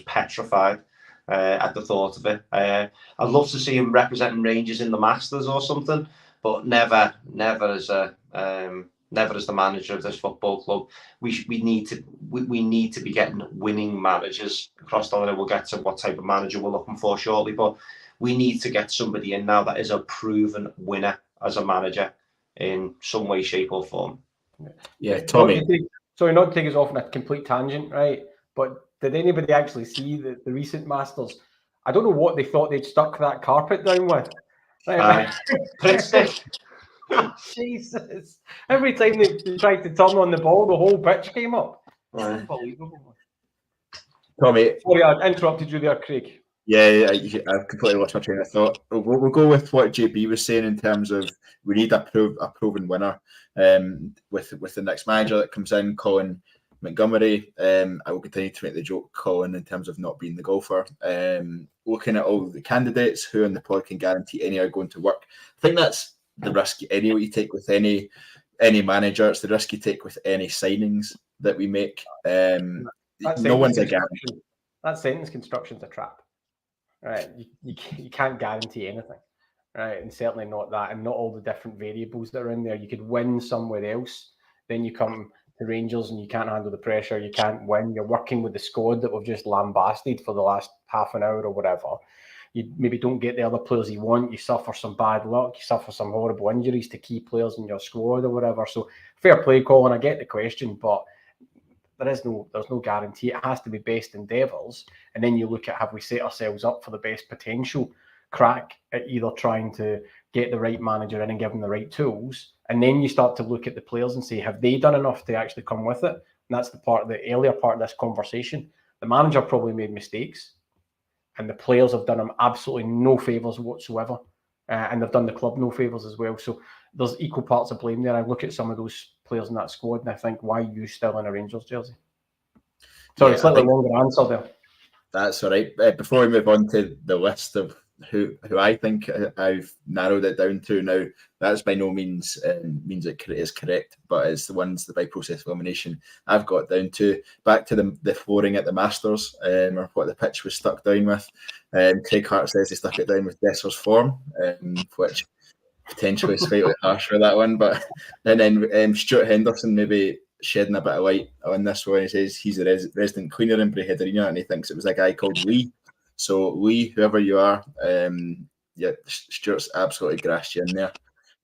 petrified at the thought of it. I'd love to see him representing Rangers in the Masters or something, but never as the manager of this football club. We need to be getting winning managers across the line. We'll get to what type of manager we're looking for shortly, but we need to get somebody in now that is a proven winner as a manager in some way, shape, or form. Yeah, Tommy. Not to take us off on a complete tangent, right? But did anybody actually see the recent Masters? I don't know what they thought they'd stuck that carpet down with. Print stick. Jesus! Every time they tried to turn on the ball, the whole pitch came up. Unbelievable. Tommy, sorry, I interrupted you there, Craig. Yeah, I've completely lost my train of thought. We'll go with what JB was saying in terms of we need a proven winner with the next manager that comes in, Colin Montgomery. I will continue to make the joke, Colin, in terms of not being the golfer. Looking at all the candidates, who on the pod can guarantee any are going to work. I think that's the risk anyway you take with any manager. It's the risk you take with any signings that we make. No one's a guarantee. That sentence construction's a trap. Right, you can't guarantee anything, right, and certainly not that, and not all the different variables that are in there. You could win somewhere else Then you come to Rangers and you can't handle the pressure, you can't win. You're working with the squad that we've just lambasted for the last half an hour or whatever. You maybe don't get the other players you want. You suffer some bad luck. You suffer some horrible injuries to key players in your squad or whatever. So fair play, Colin. I get the question, but there's no guarantee. It has to be best endeavours. And then you look at, have we set ourselves up for the best potential crack at either trying to get the right manager in and give them the right tools? And then you start to look at the players and say, have they done enough to actually come with it? And that's the earlier part of this conversation. The manager probably made mistakes, and the players have done him absolutely no favours whatsoever. And they've done the club no favours as well. So there's equal parts of blame there. I look at some of those players in that squad and I think, why are you still in a Rangers jersey? Sorry, slightly longer answer there. That's all right. Before we move on to the list of who I think I've narrowed it down to now, that's by no means means it is correct, but it's the ones that by process of elimination I've got down to. Back to the flooring at the Masters, or what the pitch was stuck down with. Craig Hart says he stuck it down with Dessers' form, which potentially is slightly harsh for that one. But and then Stuart Henderson maybe shedding a bit of light on this one. He says he's a resident cleaner in Bray Arena, and he thinks it was a guy called Lee. So Lee, whoever you are, Stuart's absolutely grassed you in there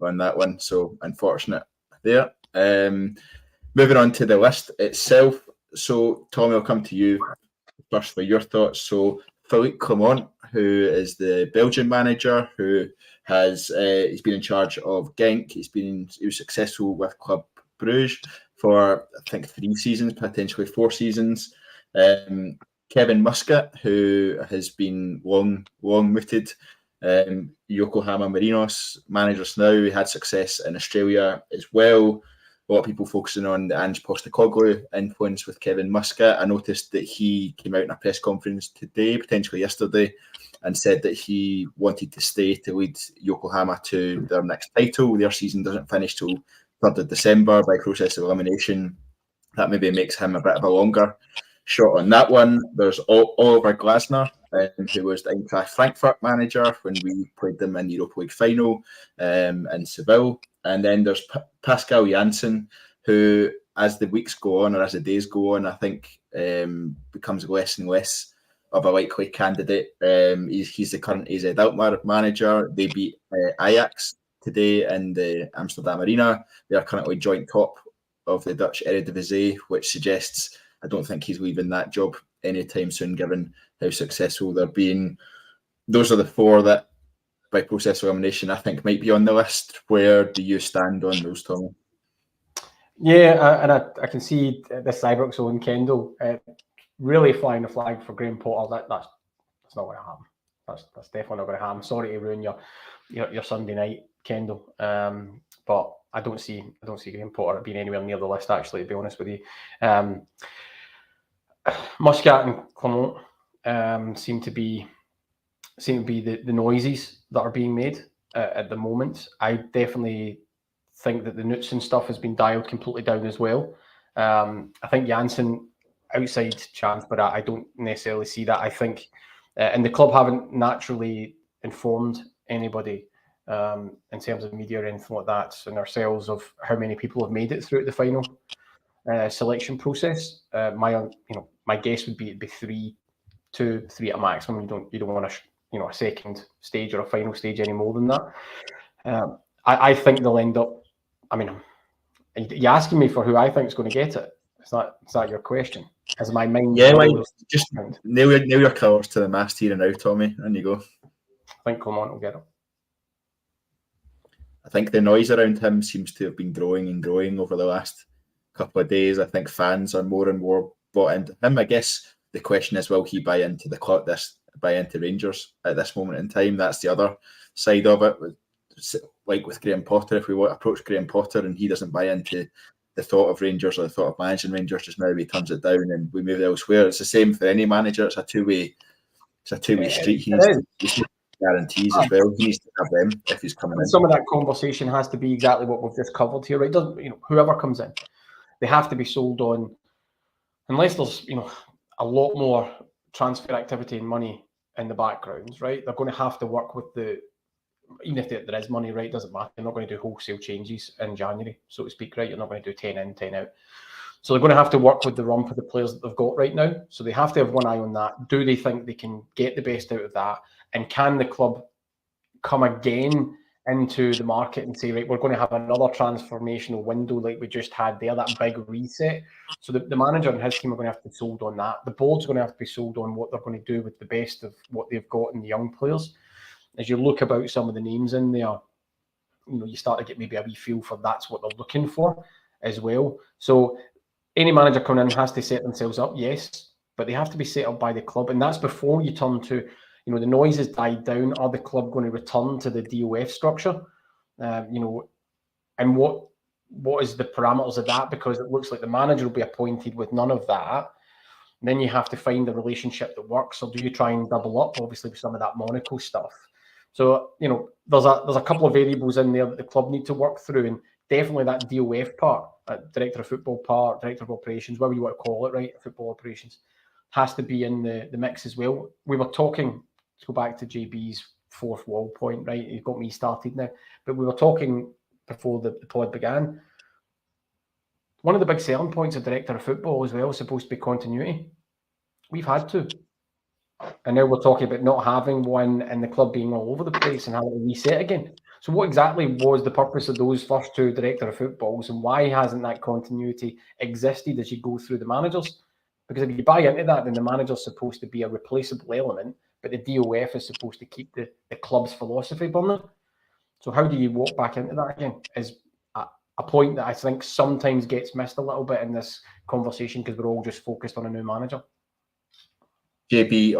on that one. So unfortunate there. Moving on to the list itself. So Tommy, I'll come to you first for your thoughts. So Philippe Clement, who is the Belgian manager, who has he's been in charge of Genk. He was successful with Club Bruges for I think 3 seasons, potentially 4 seasons. Kevin Muscat, who has been long mooted, Yokohama Marinos managers now. He had success in Australia as well. A lot of people focusing on the Ange Postecoglou influence with Kevin Muscat. I noticed that he came out in a press conference today, potentially yesterday, and said that he wanted to stay to lead Yokohama to their next title. Their season doesn't finish till 3rd of December by process of elimination. That maybe makes him a bit of a longer shot on that one. There's Oliver Glasner, who was the Eintracht Frankfurt manager when we played them in the Europa League final in Seville. And then there's Pascal Janssen, who, as the weeks go on or as the days go on, I think becomes less and less of a likely candidate. He's the current AZ Alkmaar manager. They beat Ajax today in the Amsterdam Arena. They are currently joint top of the Dutch Eredivisie, which suggests I don't think he's leaving that job anytime soon, given how successful they're being. Those are the 4 that, by process of elimination, I think might be on the list. Where do you stand on those, Tommy? Yeah, and I can see this Ibrox own Kendall really flying the flag for Graham Potter. That's not going to happen. That's definitely not going to happen. Sorry to ruin your Sunday night, Kendall. But I don't see Graham Potter being anywhere near the list, actually, to be honest with you. Muscat and Clement seem to be the noises that are being made at the moment. I definitely think that the Knutson stuff has been dialed completely down as well. I think Janssen, outside chance, but I don't necessarily see that. I think, and the club haven't naturally informed anybody in terms of media or anything like that, and ourselves, of how many people have made it through the final selection process. My guess would be it'd be 3 at a maximum. You don't want a second stage or a final stage any more than that. I think they'll end up. I mean, you're asking me for who I think is going to get it. Is that your question? As my mind, yeah, like just nail your colours to the mast here and now, Tommy, and you go. I think Clement will get it. I think the noise around him seems to have been growing and growing over the last couple of days. I think fans are more and more bought into him. I guess the question is, will he buy into the club? Buy into Rangers at this moment in time? That's the other side of it. Like with Graham Potter, if we approach Graham Potter and he doesn't buy into the thought of Rangers or the thought of managing Rangers just now, he turns it down and we move elsewhere. It's the same for any manager. It's a two-way street. He needs to guarantees as well. He needs to have them if he's coming in. Some of that conversation has to be exactly what we've just covered here, right? Whoever comes in, they have to be sold on, unless there's a lot more transfer activity and money in the background, right? They're going to have to work with the even if there is money, right, doesn't matter. You're not going to do wholesale changes in January, so to speak, right? You're not going to do 10 in, 10 out. So they're going to have to work with the rump of the players that they've got right now. So they have to have one eye on that. Do they think they can get the best out of that? And can the club come again into the market and say, right, we're going to have another transformational window like we just had there, that big reset? So the manager and his team are going to have to be sold on that. The board's going to have to be sold on what they're going to do with the best of what they've got in the young players. As you look about some of the names in there, you start to get maybe a wee feel for that's what they're looking for as well. So any manager coming in has to set themselves up, yes, but they have to be set up by the club. And that's before you turn to, the noise has died down. Are the club going to return to the DOF structure? And what is the parameters of that? Because it looks like the manager will be appointed with none of that. And then you have to find a relationship that works. Or do you try and double up, obviously, with some of that Monaco stuff? So, there's a couple of variables in there that the club need to work through. And definitely that DOF part, director of football part, director of operations, whatever you want to call it, right? Football operations has to be in the mix as well. We were talking, to go back to JB's fourth wall point, right? You've got me started now. But we were talking before the pod began. One of the big selling points of director of football as well is supposed to be continuity. We've had to. And now we're talking about not having one and the club being all over the place and having to reset again. So what exactly was the purpose of those first two director of footballs, and why hasn't that continuity existed as you go through the managers? Because if you buy into that, then the manager's supposed to be a replaceable element, but the DOF is supposed to keep the club's philosophy burning. So how do you walk back into that again? Is a point that I think sometimes gets missed a little bit in this conversation because we're all just focused on a new manager. JB,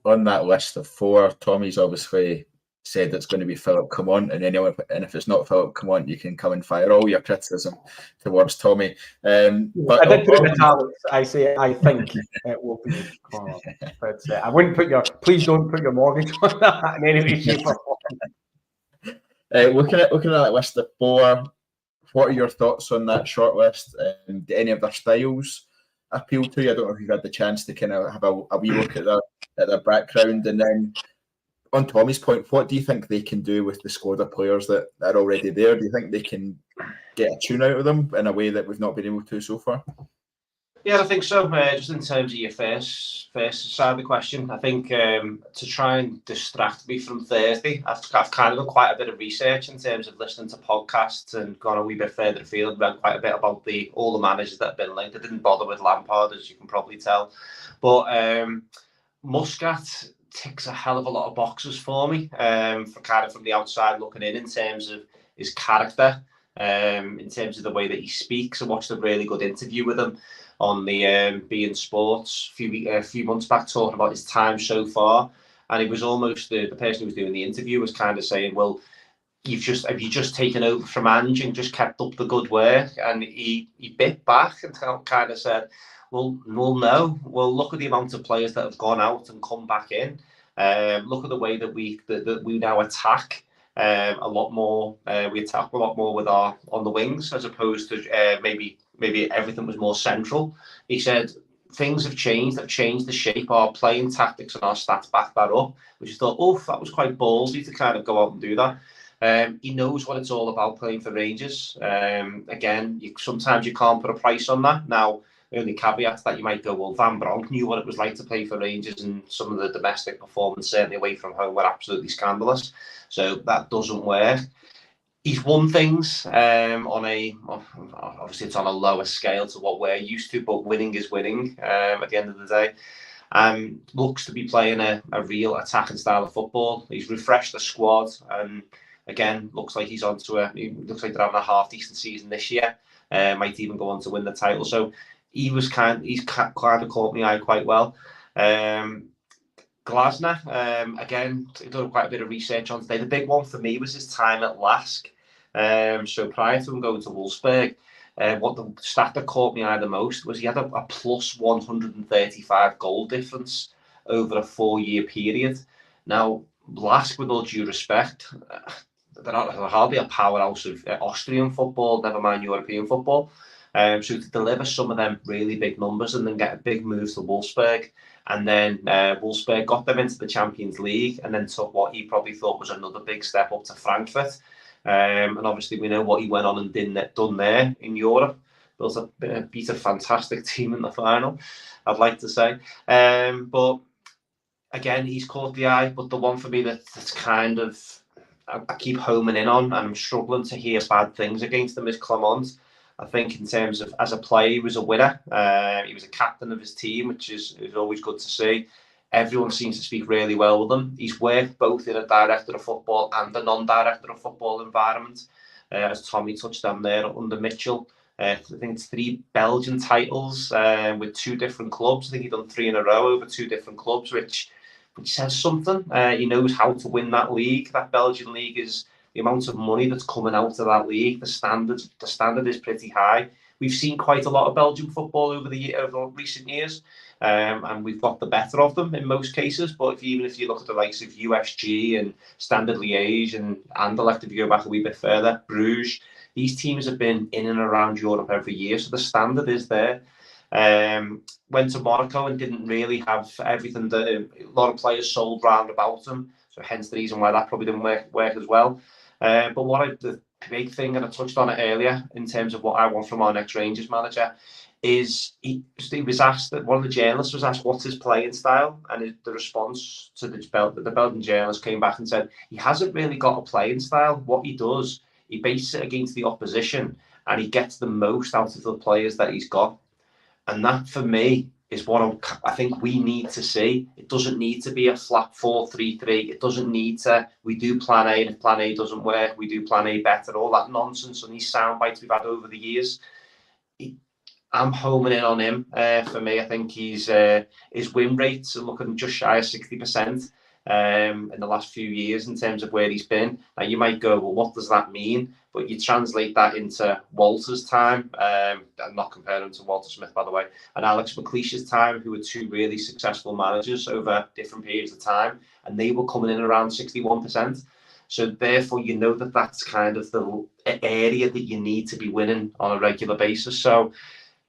on that list of four, Tommy's obviously said it's going to be Philippe Clement, and if it's not Philippe Clement, you can come and fire all your criticism towards Tommy. But I did put it in italics. I say I think it will be Clement, but I wouldn't please don't put your mortgage on that in any way, shape, or form. Looking at that list of four, what are your thoughts on that short list? Do any of their styles appeal to you? I don't know if you've had the chance to kind of have a wee look at their background. And then on Tommy's point, what do you think they can do with the squad of players that are already there? Do you think they can get a tune out of them in a way that we've not been able to so far? Yeah, I think so. Just in terms of your first side of the question, I think to try and distract me from Thursday, I've kind of done quite a bit of research in terms of listening to podcasts and gone a wee bit further afield, read quite a bit about all the managers that have been linked. I didn't bother with Lampard, as you can probably tell. But Muscat ticks a hell of a lot of boxes for me, from the outside looking in terms of his character, in terms of the way that he speaks. I watched a really good interview with him on the Being Sports a few months back, talking about his time so far, and it was almost the person who was doing the interview was kind of saying, well, have you just taken over from Ange and just kept up the good work? And he bit back and kind of said, well, no. Well, look at the amount of players that have gone out and come back in. Look at the way that we now attack a lot more. We attack a lot more with on the wings, as opposed to maybe everything was more central. He said things have changed. They've changed the shape. Our playing tactics and our stats back that up. Which I thought, that was quite ballsy to kind of go out and do that. He knows what it's all about playing for Rangers. Again, sometimes you can't put a price on that. Now, the only caveat that you might go, well, Van Bronk knew what it was like to play for Rangers, and some of the domestic performance, certainly away from home, were absolutely scandalous. So that doesn't work. He's won things obviously it's on a lower scale to what we're used to, but winning is winning at the end of the day. Looks to be playing a real attacking style of football. He's refreshed the squad, and again, looks like they're having a half decent season this year. Might even go on to win the title. So he's kind of caught my eye quite well. Glasner, again, done quite a bit of research on today. The big one for me was his time at Lask. So prior to him going to Wolfsburg, what the stat that caught me eye the most was he had a plus 135 goal difference over a 4-year period. Now, Lask, with all due respect, they're hardly a powerhouse of Austrian football, never mind European football. So to deliver some of them really big numbers and then get a big move to Wolfsburg And then Wolfsburg got them into the Champions League and then took what he probably thought was another big step up to Frankfurt. And obviously we know what he went on and done there in Europe. Beat a fantastic team in the final, I'd like to say. But again, he's caught the eye. But the one for me that's kind of, I keep homing in on, and I'm struggling to hear bad things against him, is Clement. I think in terms of as a player, he was a winner. He was a captain of his team, which is always good to see. Everyone seems to speak really well with him. He's worked both in a director of football and a non-director of football environment. As Tommy touched on there under Mitchell. I think it's 3 Belgian titles with 2 different clubs. I think he's done 3 in a row over 2 different clubs, which says something. He knows how to win that league. That Belgian league is the amount of money that's coming out of that league. The standard is pretty high. We've seen quite a lot of Belgian football over recent years, and we've got the better of them in most cases. But even if you look at the likes of USG and Standard Liège and Anderlecht, if you go back a wee bit further, Bruges, these teams have been in and around Europe every year, so the standard is there. Went to Monaco and didn't really have everything that a lot of players sold round about him, so hence the reason why that probably didn't work as well. But the big thing, and I touched on it earlier, in terms of what I want from our next Rangers manager, is he was asked, that one of the journalists was asked what's his playing style, and the response to the Belgian journalist came back and said he hasn't really got a playing style. What he does, he bases it against the opposition, and he gets the most out of the players that he's got. And that, for me, is what I think we need to see. It doesn't need to be a flat 4-3-3. It doesn't need to, we do plan A, and if plan A doesn't work, we do plan A better. All that nonsense and these sound bites we've had over the years. I'm homing in on him. For me, I think his win rates are looking just shy of 60% in the last few years in terms of where he's been. Now, you might go, well, what does that mean? But you translate that into Walter's time. I'm not comparing him to Walter Smith, by the way, and Alex McLeish's time, who were 2 really successful managers over different periods of time, and they were coming in around 61%. So therefore, you know that that's kind of the area that you need to be winning on a regular basis. So,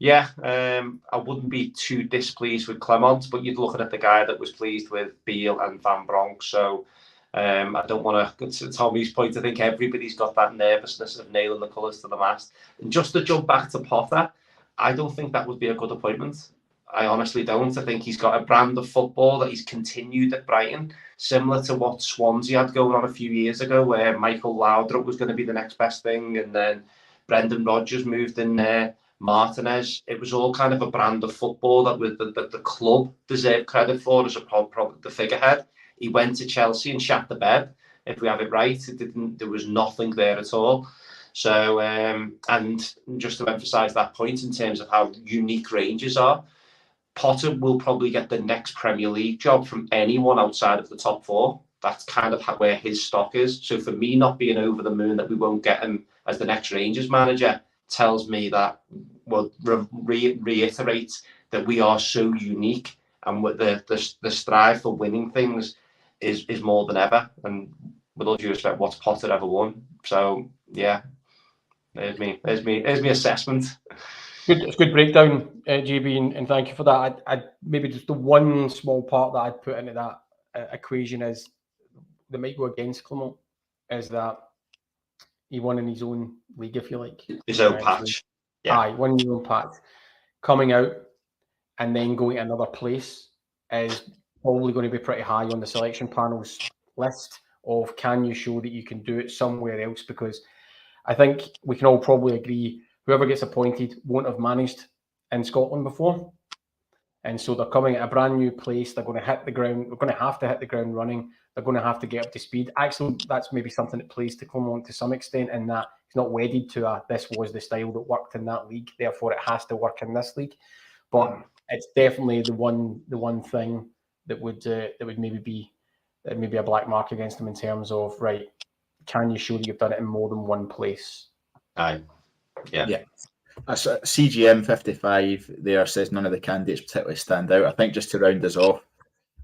yeah, I wouldn't be too displeased with Clement, but you're looking at the guy that was pleased with Beale and Van Bronk. So I don't want to Tommy's point. I think everybody's got that nervousness of nailing the colours to the mast. And just to jump back to Potter, I don't think that would be a good appointment. I honestly don't. I think he's got a brand of football that he's continued at Brighton, similar to what Swansea had going on a few years ago, where Michael Laudrup was going to be the next best thing, and then Brendan Rodgers moved in there. Martinez, it was all kind of a brand of football that the club deserved credit for as the figurehead. He went to Chelsea and shat the bed. If we have it right, there was nothing there at all. So, and just to emphasise that point in terms of how unique Rangers are, Potter will probably get the next Premier League job from anyone outside of the top 4. That's kind of where his stock is. So for me, not being over the moon that we won't get him as the next Rangers manager tells me that, well, reiterates that we are so unique, and with the strive for winning things is more than ever. And with all due respect, what's Potter ever won? So yeah, there's me assessment. It's good breakdown, GB, and thank you for that. I maybe just the one small part that I'd put into that equation is that might go against Clement, is that he won in his own league, if you like. His own patch. Yeah. Aye, won his own patch. Coming out and then going to another place is probably going to be pretty high on the selection panel's list of, can you show that you can do it somewhere else? Because I think we can all probably agree whoever gets appointed won't have managed in Scotland before. And so they're coming at a brand new place. They're going to hit the ground. We're going to have to hit the ground running. They're going to have to get up to speed. Actually, that's maybe something that plays to Clement to some extent, in that he's not wedded to this was the style that worked in that league, therefore it has to work in this league. But it's definitely the one thing that would maybe be a black mark against him in terms of, right, can you show that you've done it in more than one place? Aye. Yeah. CGM 55 there says none of the candidates particularly stand out. I think just to round us off,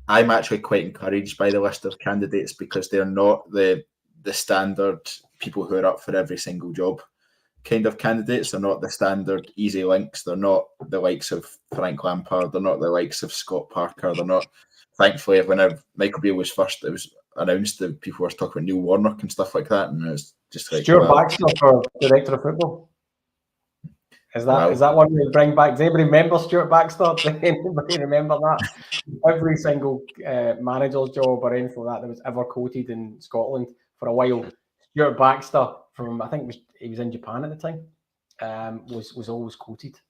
I'm actually quite encouraged by the list of candidates, because they're not the standard people who are up for every single job kind of candidates. They're not the standard easy links. They're not the likes of Frank Lampard. They're not the likes of Scott Parker. They're not. Thankfully, when Michael Beale was first, it was announced that people were talking about Neil Warnock and stuff like that, and it was just like Stuart Baxter for director of football. Is that one we bring back? Does anybody remember Stuart Baxter? Does anybody remember that? Every single manager's job or anything like that that was ever quoted in Scotland for a while, Stuart Baxter from, I think he was in Japan at the time, was always quoted.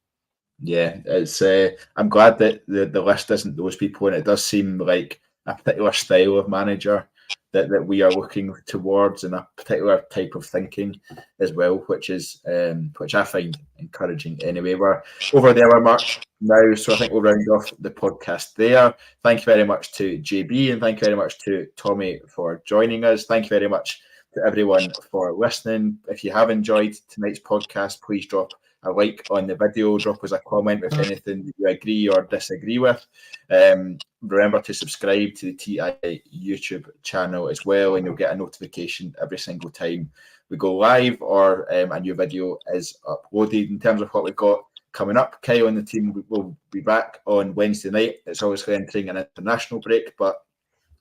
Yeah, it's. I'm glad that the list isn't those people, and it does seem like a particular style of manager that we are looking towards, and a particular type of thinking as well, which I find encouraging. Anyway, we're over the hour mark now, so I think we'll round off the podcast there. Thank you very much to JB, and thank you very much to Tommy for joining us. Thank you very much to everyone for listening. If you have enjoyed tonight's podcast, please drop a like on the video, drop us a comment with anything you agree or disagree with. Remember to subscribe to the TI YouTube channel as well, and you'll get a notification every single time we go live or a new video is uploaded. In terms of what we've got coming up, Kyle and the team will be back on Wednesday night. It's obviously entering an international break, but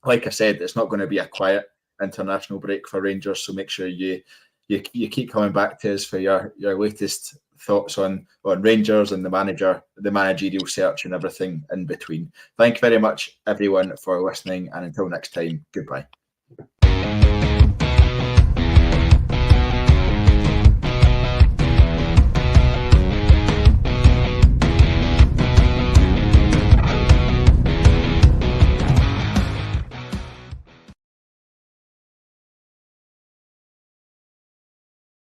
like I said, it's not going to be a quiet international break for Rangers, so make sure you keep coming back to us for your latest thoughts on Rangers and the managerial search and everything in between. Thank you very much, everyone, for listening, and until next time, goodbye.